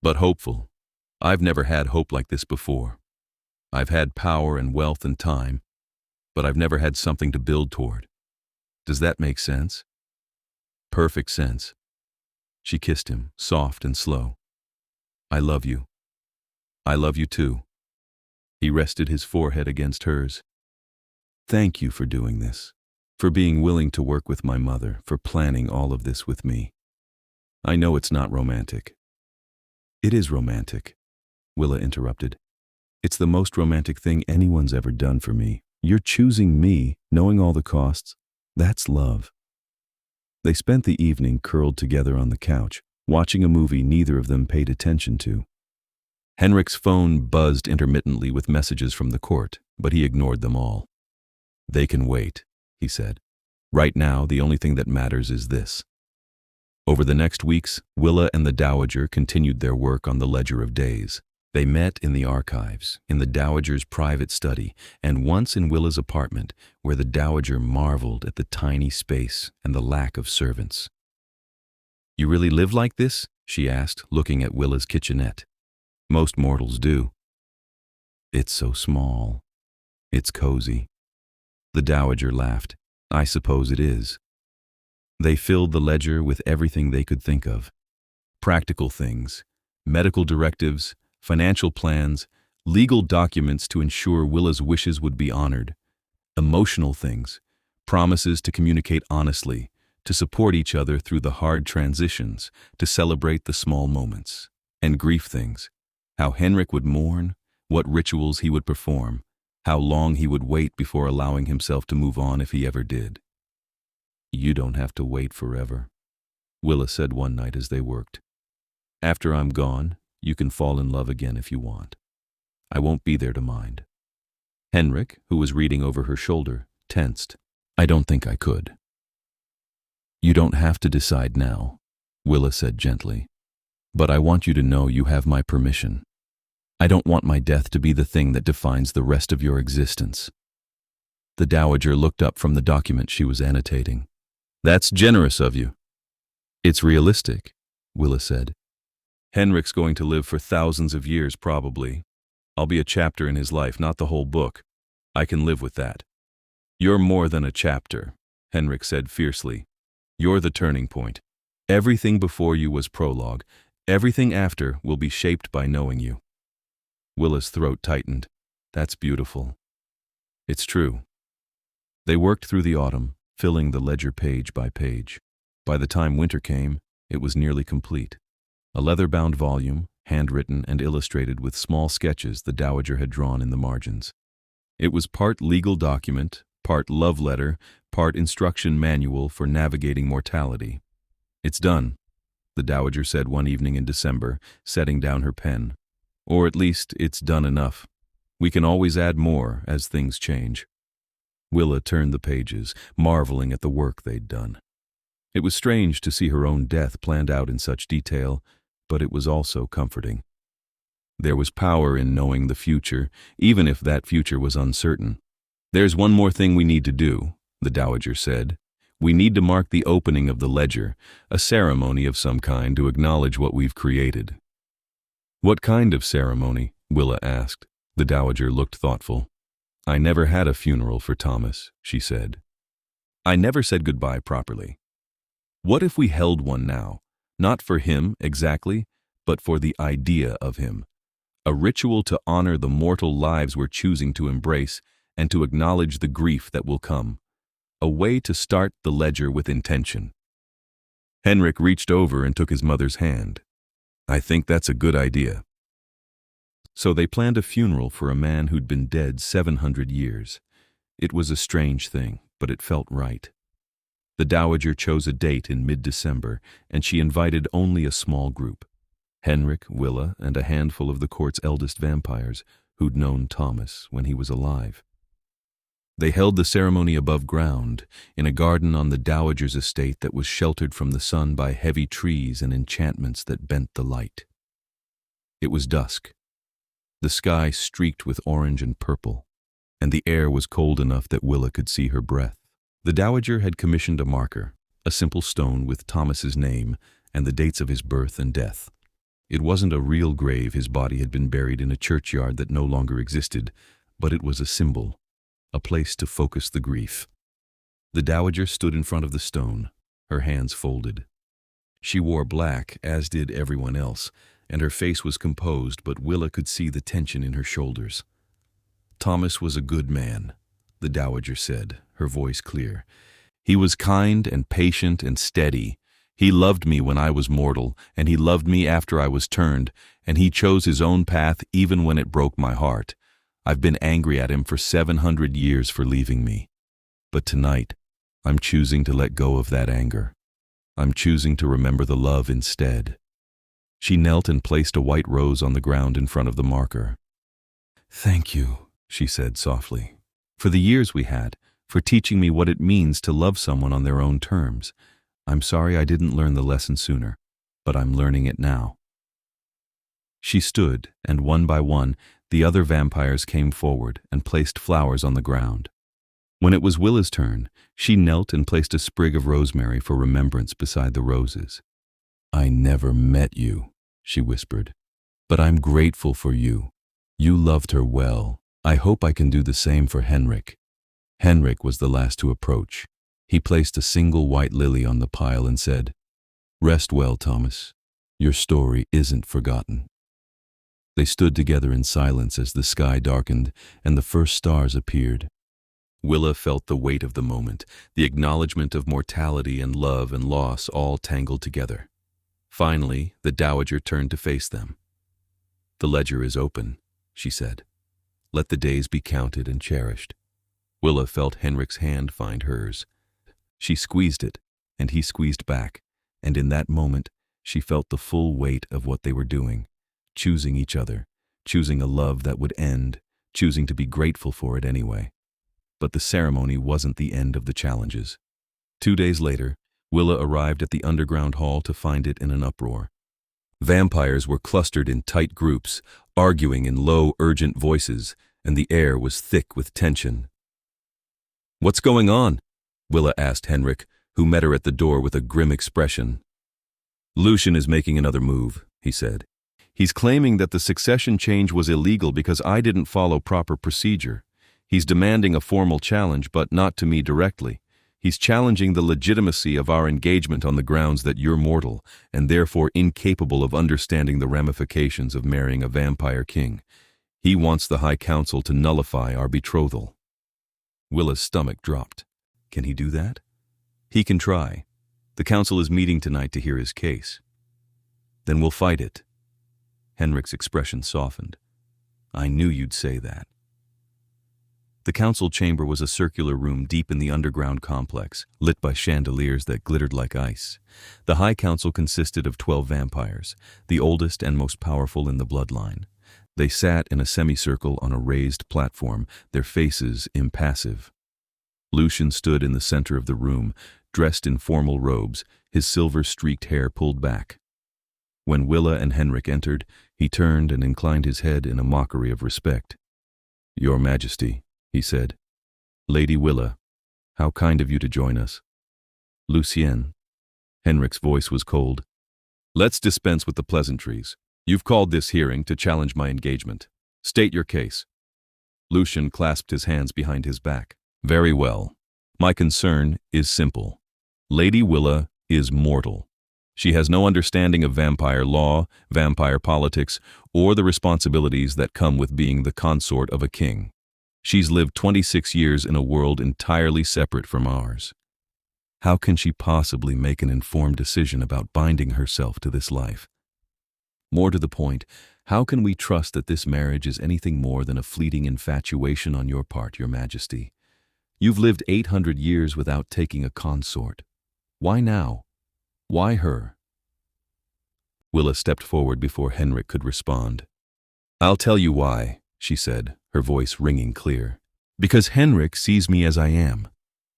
But hopeful. I've never had hope like this before. I've had power and wealth and time, but I've never had something to build toward. Does that make sense? Perfect sense. She kissed him, soft and slow. I love you. I love you too. He rested his forehead against hers. Thank you for doing this, for being willing to work with my mother, for planning all of this with me. I know it's not romantic. It is romantic, Willa interrupted. It's the most romantic thing anyone's ever done for me. You're choosing me, knowing all the costs. That's love. They spent the evening curled together on the couch, watching a movie neither of them paid attention to. Henrik's phone buzzed intermittently with messages from the court, but he ignored them all. They can wait, he said. Right now, the only thing that matters is this. Over the next weeks, Willa and the Dowager continued their work on the Ledger of Days. They met in the archives, in the Dowager's private study, and once in Willa's apartment, where the Dowager marveled at the tiny space and the lack of servants. You really live like this? She asked, looking at Willa's kitchenette. Most mortals do. It's so small. It's cozy. The Dowager laughed. I suppose it is. They filled the ledger with everything they could think of. Practical things, medical directives, financial plans, legal documents to ensure Willa's wishes would be honored, emotional things, promises to communicate honestly, to support each other through the hard transitions, to celebrate the small moments, and grief things, how Henrik would mourn, what rituals he would perform, how long he would wait before allowing himself to move on if he ever did. You don't have to wait forever, Willa said one night as they worked. After I'm gone, you can fall in love again if you want. I won't be there to mind. Henrik, who was reading over her shoulder, tensed. I don't think I could. You don't have to decide now, Willa said gently. But I want you to know you have my permission. I don't want my death to be the thing that defines the rest of your existence. The Dowager looked up from the document she was annotating. That's generous of you. It's realistic, Willa said. Henrik's going to live for thousands of years, probably. I'll be a chapter in his life, not the whole book. I can live with that. You're more than a chapter, Henrik said fiercely. You're the turning point. Everything before you was prologue. Everything after will be shaped by knowing you. Willa's throat tightened. That's beautiful. It's true. They worked through the autumn, filling the ledger page by page. By the time winter came, it was nearly complete. A leather-bound volume, handwritten and illustrated with small sketches the Dowager had drawn in the margins. It was part legal document, part love letter, part instruction manual for navigating mortality. It's done, the Dowager said one evening in December, setting down her pen. Or at least it's done enough. We can always add more as things change. Willa turned the pages, marveling at the work they'd done. It was strange to see her own death planned out in such detail, but it was also comforting. There was power in knowing the future, even if that future was uncertain. There's one more thing we need to do, the Dowager said. We need to mark the opening of the ledger, a ceremony of some kind to acknowledge what we've created. What kind of ceremony? Willa asked. The Dowager looked thoughtful. I never had a funeral for Thomas, she said. I never said goodbye properly. What if we held one now? Not for him exactly, but for the idea of him. A ritual to honor the mortal lives we're choosing to embrace and to acknowledge the grief that will come. A way to start the ledger with intention. Henrik reached over and took his mother's hand. I think that's a good idea. So they planned a funeral for a man who'd been dead 700 years. It was a strange thing, but it felt right. The Dowager chose a date in mid-December, and she invited only a small group. Henrik, Willa, and a handful of the court's eldest vampires, who'd known Thomas when he was alive. They held the ceremony above ground, in a garden on the Dowager's estate that was sheltered from the sun by heavy trees and enchantments that bent the light. It was dusk, the sky streaked with orange and purple. and the air was cold enough that Willa could see her breath. The dowager had commissioned a marker, a simple stone with Thomas's name and the dates of his birth and death. It wasn't a real grave. His body had been buried in a churchyard that no longer existed, but it was a symbol, a place to focus the grief. The dowager stood in front of the stone, her hands folded. She wore black, as did everyone else, and her face was composed, but Willa could see the tension in her shoulders. "Thomas was a good man," the dowager said, her voice clear. "He was kind and patient and steady. He loved me when I was mortal, and he loved me after I was turned, and he chose his own path even when it broke my heart. I've been angry at him for 700 years for leaving me. But tonight, I'm choosing to let go of that anger. I'm choosing to remember the love instead." She knelt and placed a white rose on the ground in front of the marker. "Thank you," she said softly, "for the years we had, for teaching me what it means to love someone on their own terms. I'm sorry I didn't learn the lesson sooner, but I'm learning it now." She stood, and one by one, the other vampires came forward and placed flowers on the ground. When it was Willa's turn, she knelt and placed a sprig of rosemary for remembrance beside the roses. "I never met you," she whispered, "but I'm grateful for you. You loved her well. I hope I can do the same for Henrik." Henrik was the last to approach. He placed a single white lily on the pile and said, "Rest well, Thomas. Your story isn't forgotten." They stood together in silence as the sky darkened and the first stars appeared. Willa felt the weight of the moment, the acknowledgement of mortality and love and loss all tangled together. Finally, the dowager turned to face them. "The ledger is open," she said. "Let the days be counted and cherished." Willa felt Henrik's hand find hers. She squeezed it, and he squeezed back, and in that moment, she felt the full weight of what they were doing, choosing each other, choosing a love that would end, choosing to be grateful for it anyway. But the ceremony wasn't the end of the challenges. 2 days later, Willa arrived at the underground hall to find it in an uproar. Vampires were clustered in tight groups, arguing in low, urgent voices, and the air was thick with tension. "What's going on?" Willa asked Henrik, who met her at the door with a grim expression. "Lucian is making another move," he said. "He's claiming that the succession change was illegal because I didn't follow proper procedure. He's demanding a formal challenge, but not to me directly. He's challenging the legitimacy of our engagement on the grounds that you're mortal, and therefore incapable of understanding the ramifications of marrying a vampire king. He wants the High Council to nullify our betrothal." Willa's stomach dropped. Can he do that? He can try. The council is meeting tonight to hear his case. "Then we'll fight it." Henrik's expression softened. "I knew you'd say that." The council chamber was a circular room deep in the underground complex, lit by chandeliers that glittered like ice. The High Council consisted of 12 vampires, the oldest and most powerful in the bloodline. They sat in a semicircle on a raised platform, their faces impassive. Lucian stood in the center of the room, dressed in formal robes, his silver-streaked hair pulled back. When Willa and Henrik entered, he turned and inclined his head in a mockery of respect. "Your Majesty," he said. "Lady Willa, how kind of you to join us." "Lucien." Henrik's voice was cold. "Let's dispense with the pleasantries. You've called this hearing to challenge my engagement. State your case." Lucian clasped his hands behind his back. "Very well. My concern is simple. Lady Willa is mortal. She has no understanding of vampire law, vampire politics, or the responsibilities that come with being the consort of a king. She's lived 26 years in a world entirely separate from ours. How can she possibly make an informed decision about binding herself to this life? More to the point, how can we trust that this marriage is anything more than a fleeting infatuation on your part, Your Majesty? You've lived 800 years without taking a consort. Why now? Why her?" Willa stepped forward before Henrik could respond. "I'll tell you why," she said, her voice ringing clear. "Because Henrik sees me as I am.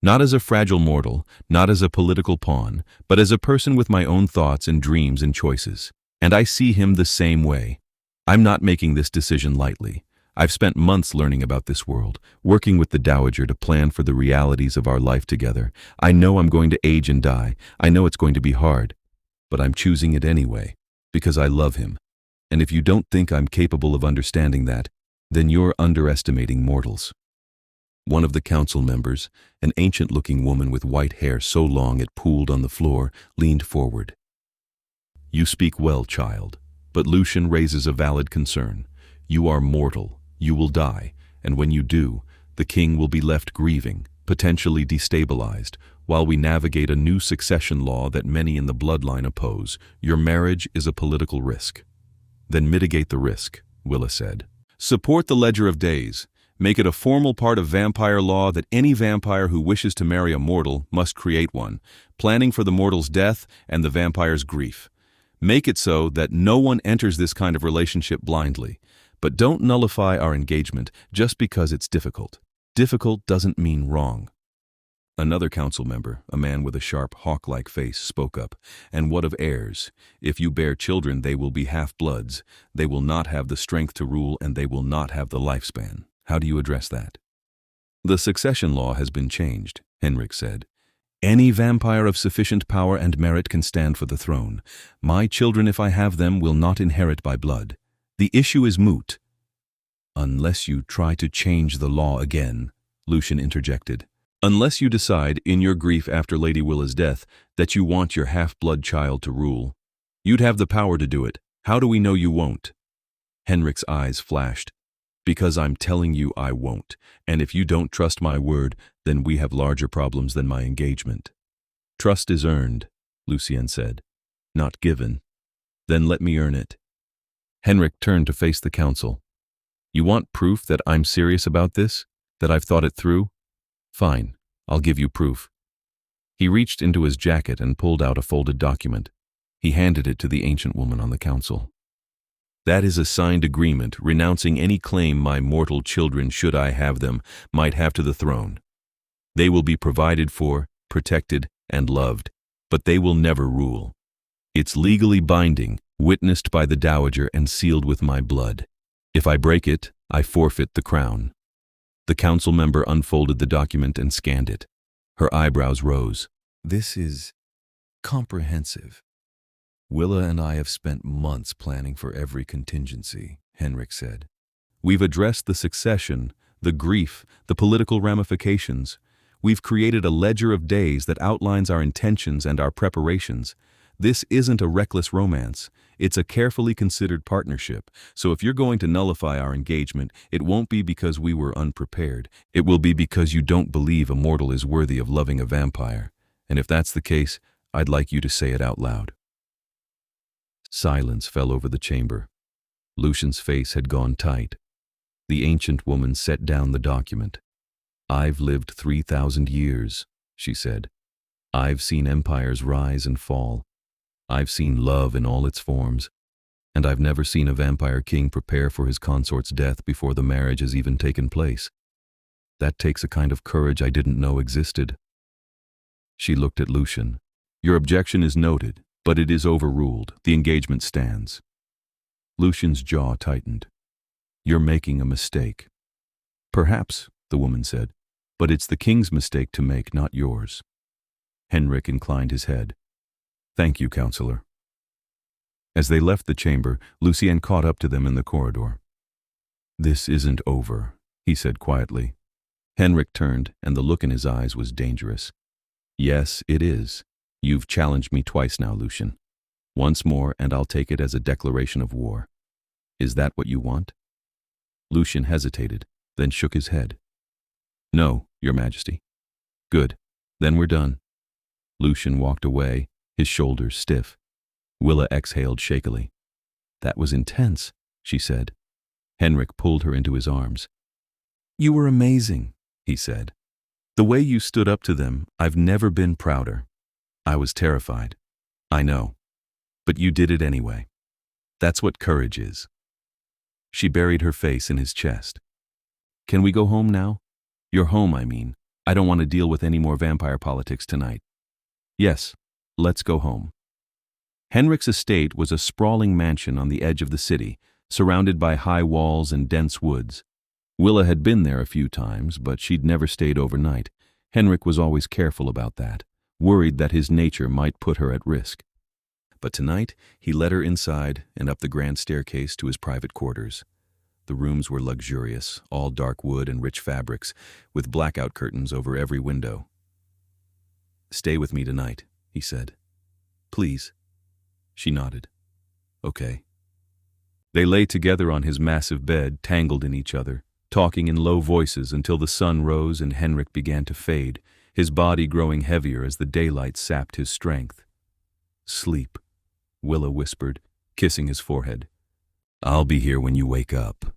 Not as a fragile mortal, not as a political pawn, but as a person with my own thoughts and dreams and choices. And I see him the same way. I'm not making this decision lightly. I've spent months learning about this world, working with the Dowager to plan for the realities of our life together. I know I'm going to age and die. I know it's going to be hard, but I'm choosing it anyway, because I love him. And if you don't think I'm capable of understanding that, then you're underestimating mortals. One of the council members, an ancient-looking woman with white hair so long it pooled on the floor, leaned forward. You speak well, child, but Lucian raises a valid concern. You are mortal, you will die, and when you do, the king will be left grieving, potentially destabilized, while we navigate a new succession law that many in the bloodline oppose. Your marriage is a political risk. Then mitigate the risk, Willa said. Support the Ledger of Days. Make it a formal part of vampire law that any vampire who wishes to marry a mortal must create one, planning for the mortal's death and the vampire's grief. Make it so that no one enters this kind of relationship blindly. But don't nullify our engagement just because it's difficult. Difficult doesn't mean wrong. Another council member, a man with a sharp, hawk-like face, spoke up. And what of heirs? If you bear children, they will be half-bloods. They will not have the strength to rule, and they will not have the lifespan. How do you address that? The succession law has been changed, Henrik said. Any vampire of sufficient power and merit can stand for the throne. My children, if I have them, will not inherit by blood. The issue is moot. Unless you try to change the law again, Lucian interjected. Unless you decide, in your grief after Lady Willa's death, that you want your half-blood child to rule. You'd have the power to do it. How do we know you won't? Henrik's eyes flashed. Because I'm telling you I won't, and if you don't trust my word, then we have larger problems than my engagement. Trust is earned, Lucien said, not given. Then let me earn it. Henrik turned to face the council. You want proof that I'm serious about this? That I've thought it through? Fine, I'll give you proof. He reached into his jacket and pulled out a folded document. He handed it to the ancient woman on the council. That is a signed agreement renouncing any claim my mortal children, should I have them, might have to the throne. They will be provided for, protected, and loved, but they will never rule. It's legally binding, witnessed by the Dowager and sealed with my blood. If I break it, I forfeit the crown. The council member unfolded the document and scanned it. Her eyebrows rose. This is comprehensive. Willa and I have spent months planning for every contingency, Henrik said. We've addressed the succession, the grief, the political ramifications. We've created a ledger of days that outlines our intentions and our preparations. This isn't a reckless romance. It's a carefully considered partnership. So if you're going to nullify our engagement, it won't be because we were unprepared. It will be because you don't believe a mortal is worthy of loving a vampire. And if that's the case, I'd like you to say it out loud. Silence fell over the chamber. Lucian's face had gone tight. The ancient woman set down the document. I've lived 3,000 years, she said. I've seen empires rise and fall. I've seen love in all its forms, and I've never seen a vampire king prepare for his consort's death before the marriage has even taken place. That takes a kind of courage I didn't know existed. She looked at Lucian. Your objection is noted, but it is overruled. The engagement stands. Lucian's jaw tightened. You're making a mistake. Perhaps, the woman said, but it's the king's mistake to make, not yours. Henrik inclined his head. Thank you, counselor. As they left the chamber, Lucien caught up to them in the corridor. This isn't over, he said quietly. Henrik turned, and the look in his eyes was dangerous. Yes, it is. You've challenged me twice now, Lucian. Once more, and I'll take it as a declaration of war. Is that what you want? Lucian hesitated, then shook his head. No, Your Majesty. Good. Then we're done. Lucian walked away, his shoulders stiff. Willa exhaled shakily. That was intense, she said. Henrik pulled her into his arms. You were amazing, he said. The way you stood up to them, I've never been prouder. I was terrified. I know. But you did it anyway. That's what courage is. She buried her face in his chest. Can we go home now? Your home, I mean. I don't want to deal with any more vampire politics tonight. Yes, let's go home. Henrik's estate was a sprawling mansion on the edge of the city, surrounded by high walls and dense woods. Willa had been there a few times, but she'd never stayed overnight. Henrik was always careful about that, worried that his nature might put her at risk. But tonight, he led her inside and up the grand staircase to his private quarters. The rooms were luxurious, all dark wood and rich fabrics, with blackout curtains over every window. "Stay with me tonight," he said. "Please." She nodded. "Okay." They lay together on his massive bed, tangled in each other, talking in low voices until the sun rose and Henrik began to fade, his body growing heavier as the daylight sapped his strength. "Sleep," Willa whispered, kissing his forehead. "I'll be here when you wake up."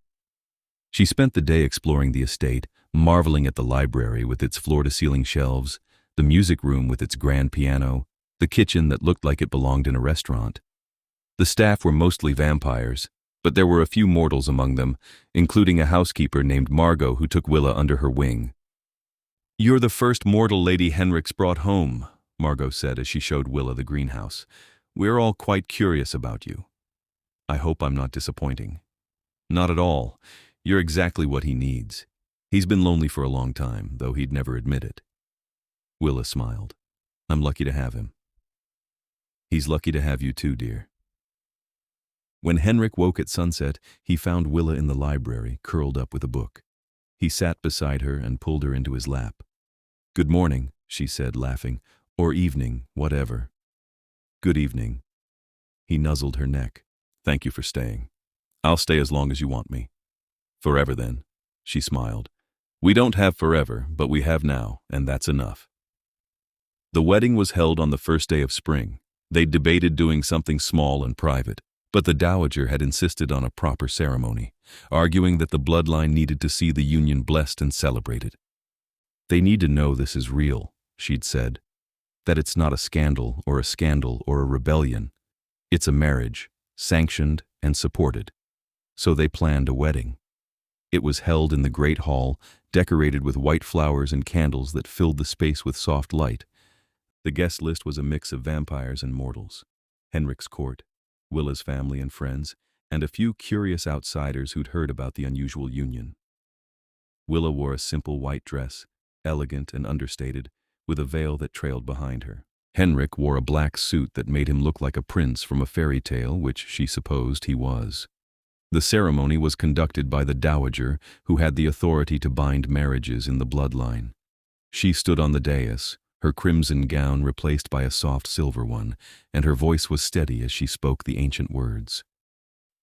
She spent the day exploring the estate, marveling at the library with its floor-to-ceiling shelves, the music room with its grand piano, the kitchen that looked like it belonged in a restaurant. The staff were mostly vampires, but there were a few mortals among them, including a housekeeper named Margot who took Willa under her wing. "You're the first mortal Lady Henrik's brought home," Margot said as she showed Willa the greenhouse. "We're all quite curious about you. I hope I'm not disappointing." "Not at all. You're exactly what he needs. He's been lonely for a long time, though he'd never admit it." Willa smiled. "I'm lucky to have him." "He's lucky to have you too, dear." When Henrik woke at sunset, he found Willa in the library, curled up with a book. He sat beside her and pulled her into his lap. "Good morning," she said, laughing. "Or evening, whatever." "Good evening." He nuzzled her neck. "Thank you for staying. I'll stay as long as you want me." "Forever, then," she smiled. "We don't have forever, but we have now, and that's enough." The wedding was held on the first day of spring. They debated doing something small and private, but the dowager had insisted on a proper ceremony, arguing that the bloodline needed to see the union blessed and celebrated. "They need to know this is real," she'd said, "that it's not a scandal or a rebellion. It's a marriage, sanctioned and supported." So they planned a wedding. It was held in the great hall, decorated with white flowers and candles that filled the space with soft light. The guest list was a mix of vampires and mortals. Henrik's court, Willa's family and friends, and a few curious outsiders who'd heard about the unusual union. Willa wore a simple white dress, elegant and understated, with a veil that trailed behind her. Henrik wore a black suit that made him look like a prince from a fairy tale, which she supposed he was. The ceremony was conducted by the dowager, who had the authority to bind marriages in the bloodline. She stood on the dais, her crimson gown replaced by a soft silver one, and her voice was steady as she spoke the ancient words.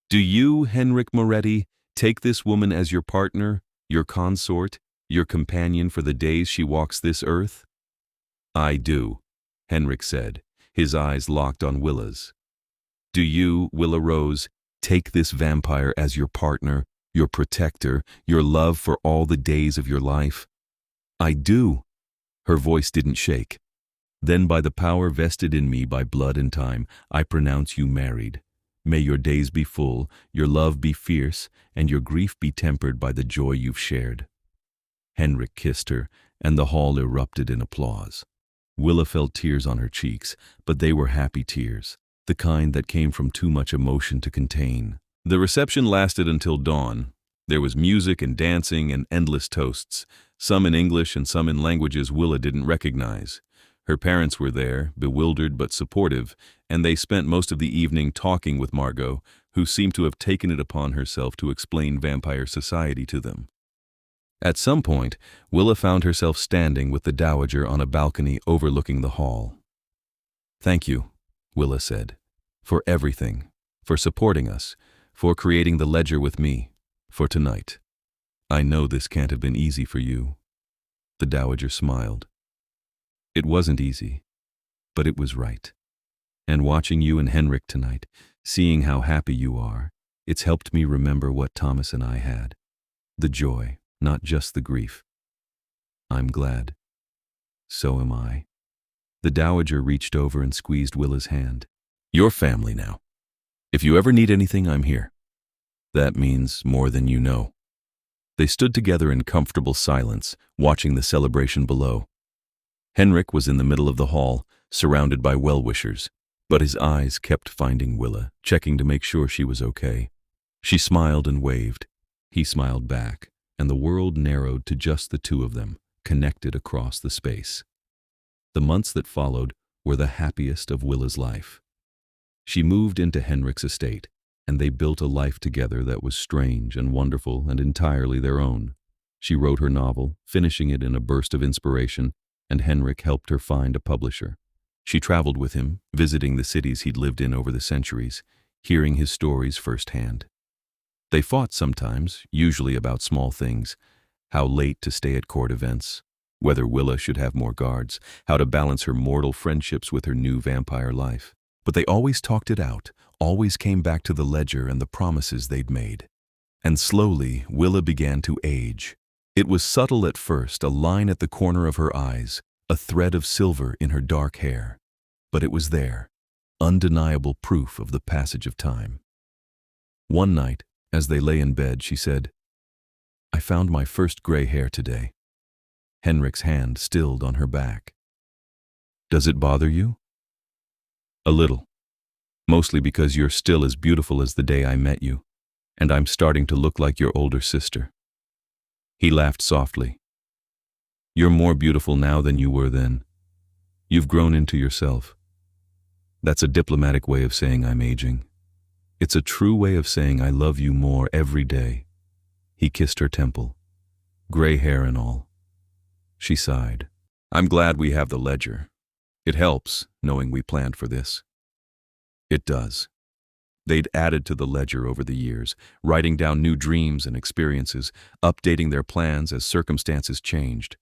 "Do you, Henrik Moretti, take this woman as your partner, your consort, your companion for the days she walks this earth?" "I do," Henrik said, his eyes locked on Willa's. "Do you, Willa Rose, take this vampire as your partner, your protector, your love for all the days of your life?" "I do." Her voice didn't shake. "Then by the power vested in me by blood and time, I pronounce you married. May your days be full, your love be fierce, and your grief be tempered by the joy you've shared." Henrik kissed her, and the hall erupted in applause. Willa felt tears on her cheeks, but they were happy tears, the kind that came from too much emotion to contain. The reception lasted until dawn. There was music and dancing and endless toasts, some in English and some in languages Willa didn't recognize. Her parents were there, bewildered but supportive, and they spent most of the evening talking with Margot, who seemed to have taken it upon herself to explain vampire society to them. At some point, Willa found herself standing with the dowager on a balcony overlooking the hall. "Thank you," Willa said, "for everything, for supporting us, for creating the ledger with me, for tonight. I know this can't have been easy for you." The dowager smiled. "It wasn't easy, but it was right. And watching you and Henrik tonight, seeing how happy you are, it's helped me remember what Thomas and I had. The joy, not just the grief. I'm glad. So am I." The dowager reached over and squeezed Willa's hand. "You're family now. If you ever need anything, I'm here. That means more than you know." They stood together in comfortable silence, watching the celebration below. Henrik was in the middle of the hall, surrounded by well-wishers, but his eyes kept finding Willa, checking to make sure she was okay. She smiled and waved. He smiled back, and the world narrowed to just the two of them, connected across the space. The months that followed were the happiest of Willa's life. She moved into Henrik's estate, and they built a life together that was strange and wonderful and entirely their own. She wrote her novel, finishing it in a burst of inspiration, and Henrik helped her find a publisher. She traveled with him, visiting the cities he'd lived in over the centuries, hearing his stories firsthand. They fought sometimes, usually about small things: how late to stay at court events, whether Willa should have more guards, how to balance her mortal friendships with her new vampire life. But they always talked it out, always came back to the ledger and the promises they'd made. And slowly, Willa began to age. It was subtle at first, a line at the corner of her eyes, a thread of silver in her dark hair. But it was there, undeniable proof of the passage of time. One night, as they lay in bed, she said, "I found my first gray hair today." Henrik's hand stilled on her back. "Does it bother you?" "A little. Mostly because you're still as beautiful as the day I met you, and I'm starting to look like your older sister." He laughed softly. "You're more beautiful now than you were then. You've grown into yourself." That's a diplomatic way of saying I'm aging. It's a true way of saying I love you more every day. He kissed her temple, gray hair and all. She sighed. "I'm glad we have the ledger. It helps, knowing we planned for this." It does. They'd added to the ledger over the years, writing down new dreams and experiences, updating their plans as circumstances changed.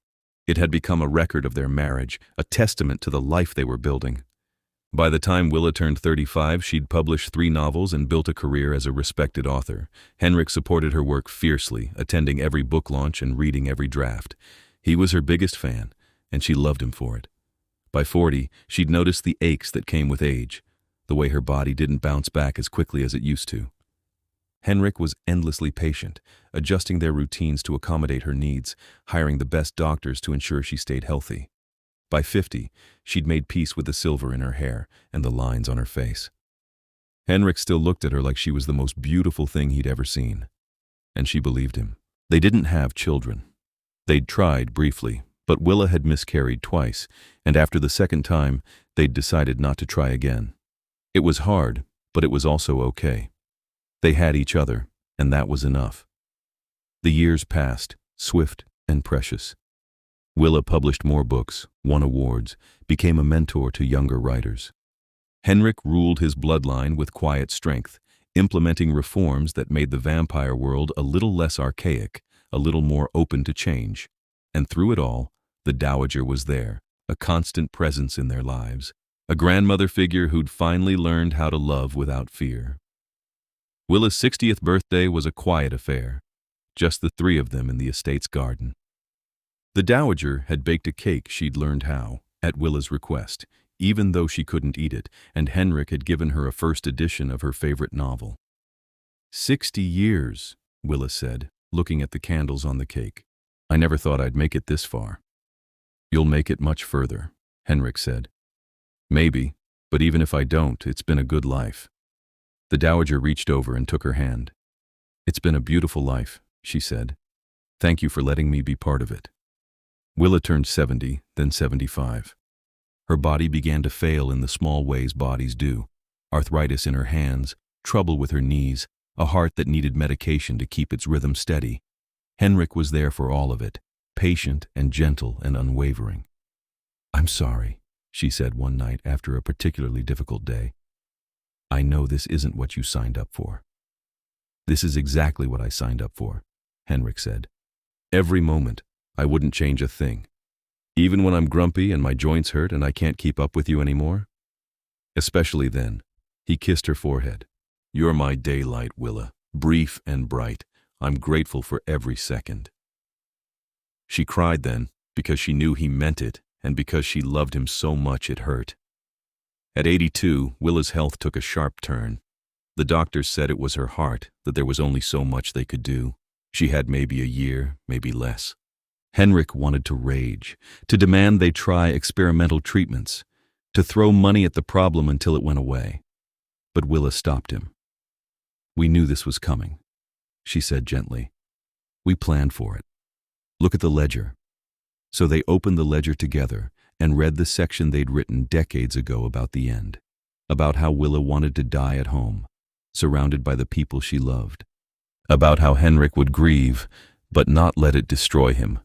It had become a record of their marriage, a testament to the life they were building. By the time Willa turned 35, she'd published 3 novels and built a career as a respected author. Henrik supported her work fiercely, attending every book launch and reading every draft. He was her biggest fan, and she loved him for it. By 40, she'd noticed the aches that came with age, the way her body didn't bounce back as quickly as it used to. Henrik was endlessly patient, adjusting their routines to accommodate her needs, hiring the best doctors to ensure she stayed healthy. By 50, she'd made peace with the silver in her hair and the lines on her face. Henrik still looked at her like she was the most beautiful thing he'd ever seen. And she believed him. They didn't have children. They'd tried briefly, but Willa had miscarried twice, and after the second time, they'd decided not to try again. It was hard, but it was also okay. They had each other, and that was enough. The years passed, swift and precious. Willa published more books, won awards, became a mentor to younger writers. Henrik ruled his bloodline with quiet strength, implementing reforms that made the vampire world a little less archaic, a little more open to change. And through it all, the Dowager was there, a constant presence in their lives, a grandmother figure who'd finally learned how to love without fear. Willa's 60th birthday was a quiet affair, just the 3 of them in the estate's garden. The Dowager had baked a cake she'd learned how, at Willa's request, even though she couldn't eat it, and Henrik had given her a first edition of her favorite novel. 60 years, Willa said, looking at the candles on the cake. "I never thought I'd make it this far." "You'll make it much further," Henrik said. "Maybe, but even if I don't, it's been a good life." The Dowager reached over and took her hand. "It's been a beautiful life," she said. "Thank you for letting me be part of it." Willa turned 70, then 75. Her body began to fail in the small ways bodies do: arthritis in her hands, trouble with her knees, a heart that needed medication to keep its rhythm steady. Henrik was there for all of it, patient and gentle and unwavering. "I'm sorry," she said one night after a particularly difficult day. "I know this isn't what you signed up for." "This is exactly what I signed up for," Henrik said. "Every moment, I wouldn't change a thing. Even when I'm grumpy and my joints hurt and I can't keep up with you anymore. Especially then." He kissed her forehead. "You're my daylight, Willa, brief and bright. I'm grateful for every second." She cried then, because she knew he meant it, and because she loved him so much it hurt. At 82, Willa's health took a sharp turn. The doctors said it was her heart, that there was only so much they could do. She had maybe a year, maybe less. Henrik wanted to rage, to demand they try experimental treatments, to throw money at the problem until it went away. But Willa stopped him. We knew this was coming, she said gently. We planned for it. Look at the ledger. So they opened the ledger together and read the section they'd written decades ago about the end, about how Willa wanted to die at home, surrounded by the people she loved, about how Henrik would grieve but not let it destroy him,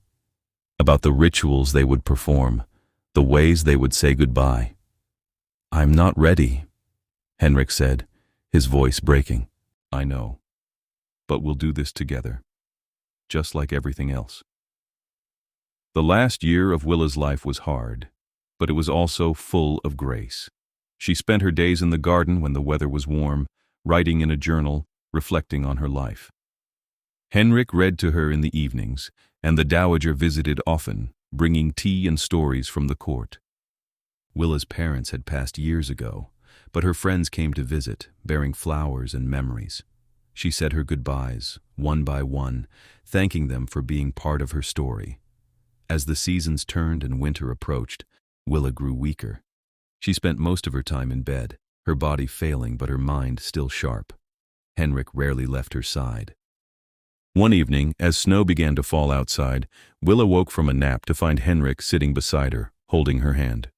about the rituals they would perform, the ways they would say goodbye. I'm not ready, Henrik said, his voice breaking. I know, but we'll do this together, just like everything else. The last year of Willa's life was hard, but it was also full of grace. She spent her days in the garden when the weather was warm, writing in a journal, reflecting on her life. Henrik read to her in the evenings, and the dowager visited often, bringing tea and stories from the court. Willa's parents had passed years ago, but her friends came to visit, bearing flowers and memories. She said her goodbyes, one by one, thanking them for being part of her story. As the seasons turned and winter approached, Willa grew weaker. She spent most of her time in bed, her body failing but her mind still sharp. Henrik rarely left her side. One evening, as snow began to fall outside, Willa woke from a nap to find Henrik sitting beside her, holding her hand.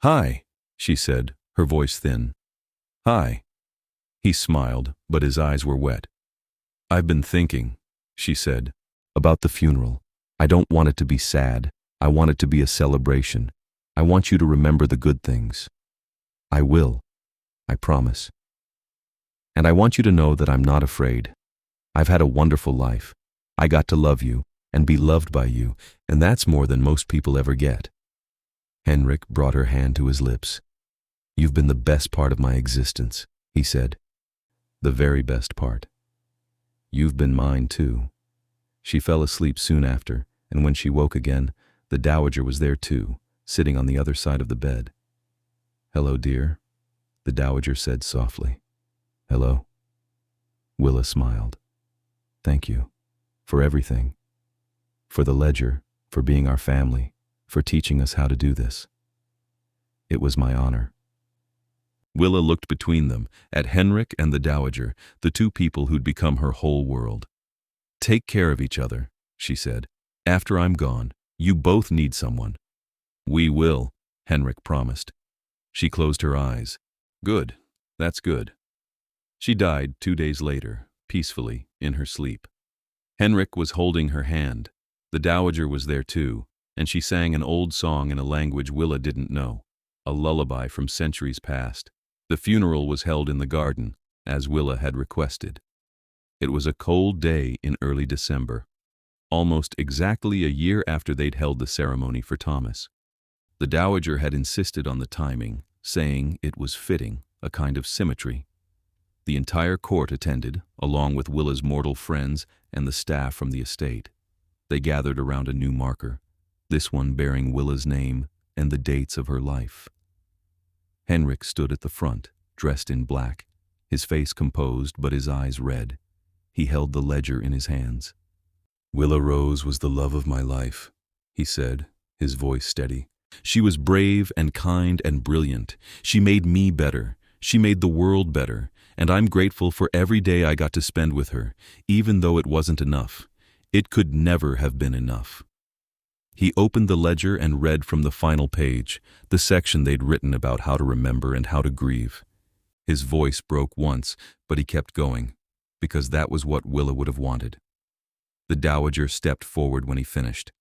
Hi, she said, her voice thin. Hi. He smiled, but his eyes were wet. I've been thinking, she said, about the funeral. I don't want it to be sad. I want it to be a celebration. I want you to remember the good things. I will. I promise. And I want you to know that I'm not afraid. I've had a wonderful life. I got to love you and be loved by you, and that's more than most people ever get. Henrik brought her hand to his lips. You've been the best part of my existence, he said. The very best part. You've been mine too. She fell asleep soon after, and when she woke again, the dowager was there too, sitting on the other side of the bed. Hello, dear, the dowager said softly. Hello. Willa smiled. Thank you. For everything. For the ledger, for being our family, for teaching us how to do this. It was my honor. Willa looked between them, at Henrik and the dowager, the two people who'd become her whole world. Take care of each other, she said. After I'm gone, you both need someone. We will, Henrik promised. She closed her eyes. Good, that's good. She died 2 days later, peacefully, in her sleep. Henrik was holding her hand. The dowager was there too, and she sang an old song in a language Willa didn't know, a lullaby from centuries past. The funeral was held in the garden, as Willa had requested. It was a cold day in early December, almost exactly a year after they'd held the ceremony for Thomas. The dowager had insisted on the timing, saying it was fitting, a kind of symmetry. The entire court attended, along with Willa's mortal friends and the staff from the estate. They gathered around a new marker, this one bearing Willa's name and the dates of her life. Henrik stood at the front, dressed in black, his face composed but his eyes red. He held the ledger in his hands. Willa Rose was the love of my life, he said, his voice steady. She was brave and kind and brilliant. She made me better. She made the world better, and I'm grateful for every day I got to spend with her, even though it wasn't enough. It could never have been enough. He opened the ledger and read from the final page, the section they'd written about how to remember and how to grieve. His voice broke once, but he kept going, because that was what Willa would have wanted. The dowager stepped forward when he finished.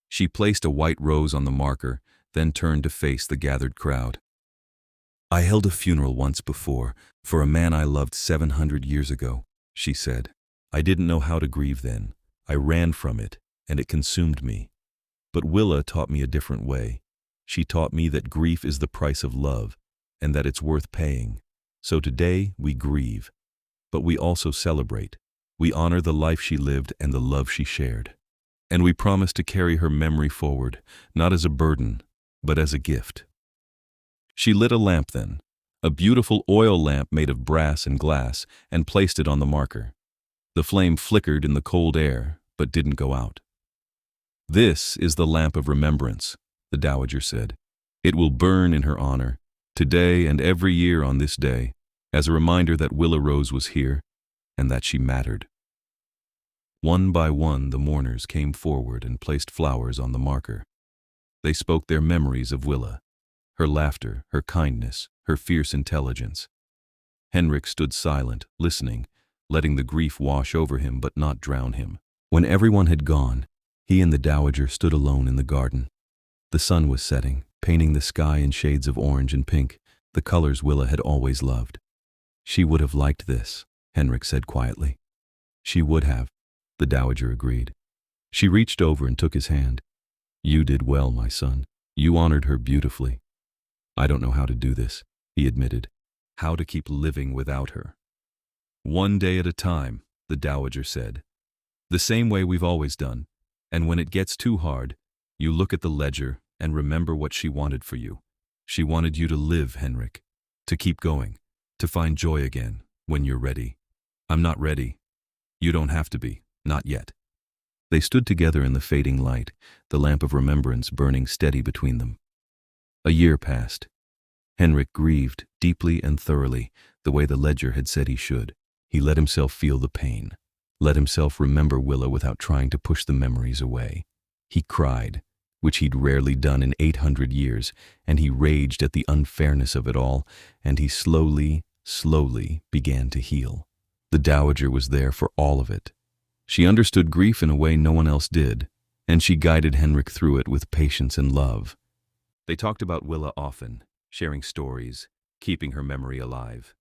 She placed a white rose on the marker, then turned to face the gathered crowd. I held a funeral once before, for a man I loved 700 years ago, she said. I didn't know how to grieve then. I ran from it, and it consumed me. But Willa taught me a different way. She taught me that grief is the price of love, and that it's worth paying. So today we grieve, but we also celebrate. We honor the life she lived and the love she shared. And we promise to carry her memory forward, not as a burden, but as a gift. She lit a lamp then, a beautiful oil lamp made of brass and glass, and placed it on the marker. The flame flickered in the cold air, but didn't go out. This is the lamp of remembrance, the dowager said. It will burn in her honor, today and every year on this day. as a reminder that Willa Rose was here and that she mattered. One by one, the mourners came forward and placed flowers on the marker. They spoke their memories of Willa, her laughter, her kindness, her fierce intelligence. Henrik stood silent, listening, letting the grief wash over him but not drown him. When everyone had gone, he and the dowager stood alone in the garden. The sun was setting, painting the sky in shades of orange and pink, the colors Willa had always loved. She would have liked this, Henrik said quietly. She would have, the dowager agreed. She reached over and took his hand. You did well, my son. You honored her beautifully. I don't know how to do this, he admitted. How to keep living without her. One day at a time, the dowager said. The same way we've always done. And when it gets too hard, you look at the ledger and remember what she wanted for you. She wanted you to live, Henrik. To keep going. To find joy again, when you're ready. I'm not ready. You don't have to be. Not yet. They stood together in the fading light, the lamp of remembrance burning steady between them. A year passed. Henrik grieved deeply and thoroughly, the way the ledger had said he should. He let himself feel the pain. Let himself remember Willa without trying to push the memories away. He cried, which he'd rarely done in 800 years, and he raged at the unfairness of it all, and he slowly began to heal. The dowager was there for all of it. She understood grief in a way no one else did, and she guided Henrik through it with patience and love. They talked about Willa often, sharing stories, keeping her memory alive.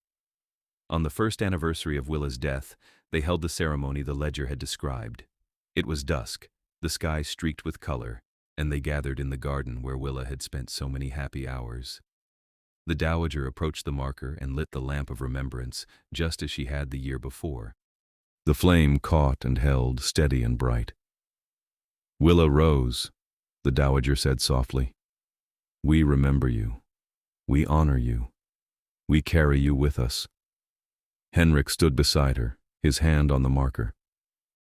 On the first anniversary of Willa's death, they held the ceremony the ledger had described. It was dusk, the sky streaked with color, and they gathered in the garden where Willa had spent so many happy hours. The dowager approached the marker and lit the lamp of remembrance, just as she had the year before. The flame caught and held, steady and bright. Willa Rose, the dowager said softly. We remember you. We honor you. We carry you with us. Henrik stood beside her, his hand on the marker.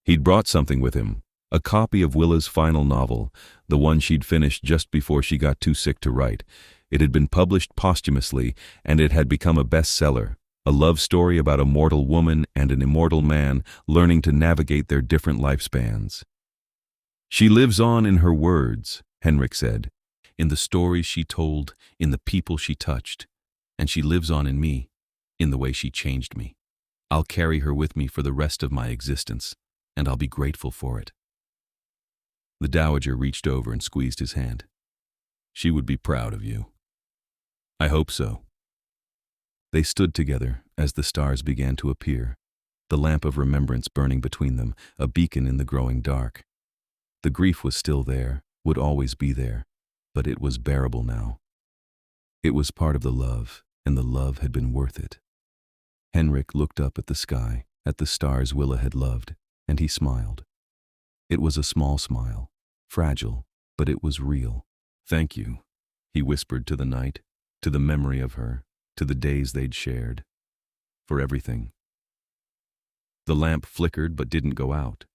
He'd brought something with him, a copy of Willa's final novel, the one she'd finished just before she got too sick to write. It had been published posthumously, and it had become a bestseller, a love story about a mortal woman and an immortal man learning to navigate their different lifespans. She lives on in her words, Henrik said, in the stories she told, in the people she touched, and she lives on in me, in the way she changed me. I'll carry her with me for the rest of my existence, and I'll be grateful for it. The dowager reached over and squeezed his hand. She would be proud of you. I hope so. They stood together as the stars began to appear, the lamp of remembrance burning between them, a beacon in the growing dark. The grief was still there, would always be there, but it was bearable now. It was part of the love, and the love had been worth it. Henrik looked up at the sky, at the stars Willa had loved, and he smiled. It was a small smile, fragile, but it was real. Thank you, he whispered to the night, to the memory of her, to the days they'd shared, for everything. The lamp flickered but didn't go out,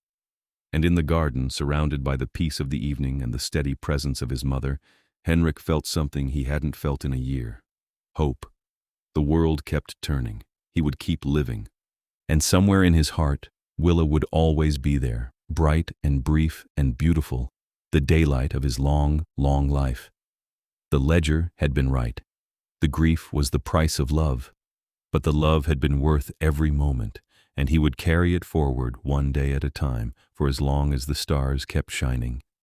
and in the garden, surrounded by the peace of the evening and the steady presence of his mother, Henrik felt something he hadn't felt in a year. Hope. The world kept turning. He would keep living. And somewhere in his heart, Willa would always be there, bright and brief and beautiful, the daylight of his long, long life. The ledger had been right. The grief was the price of love. But the love had been worth every moment, and he would carry it forward one day at a time for as long as the stars kept shining.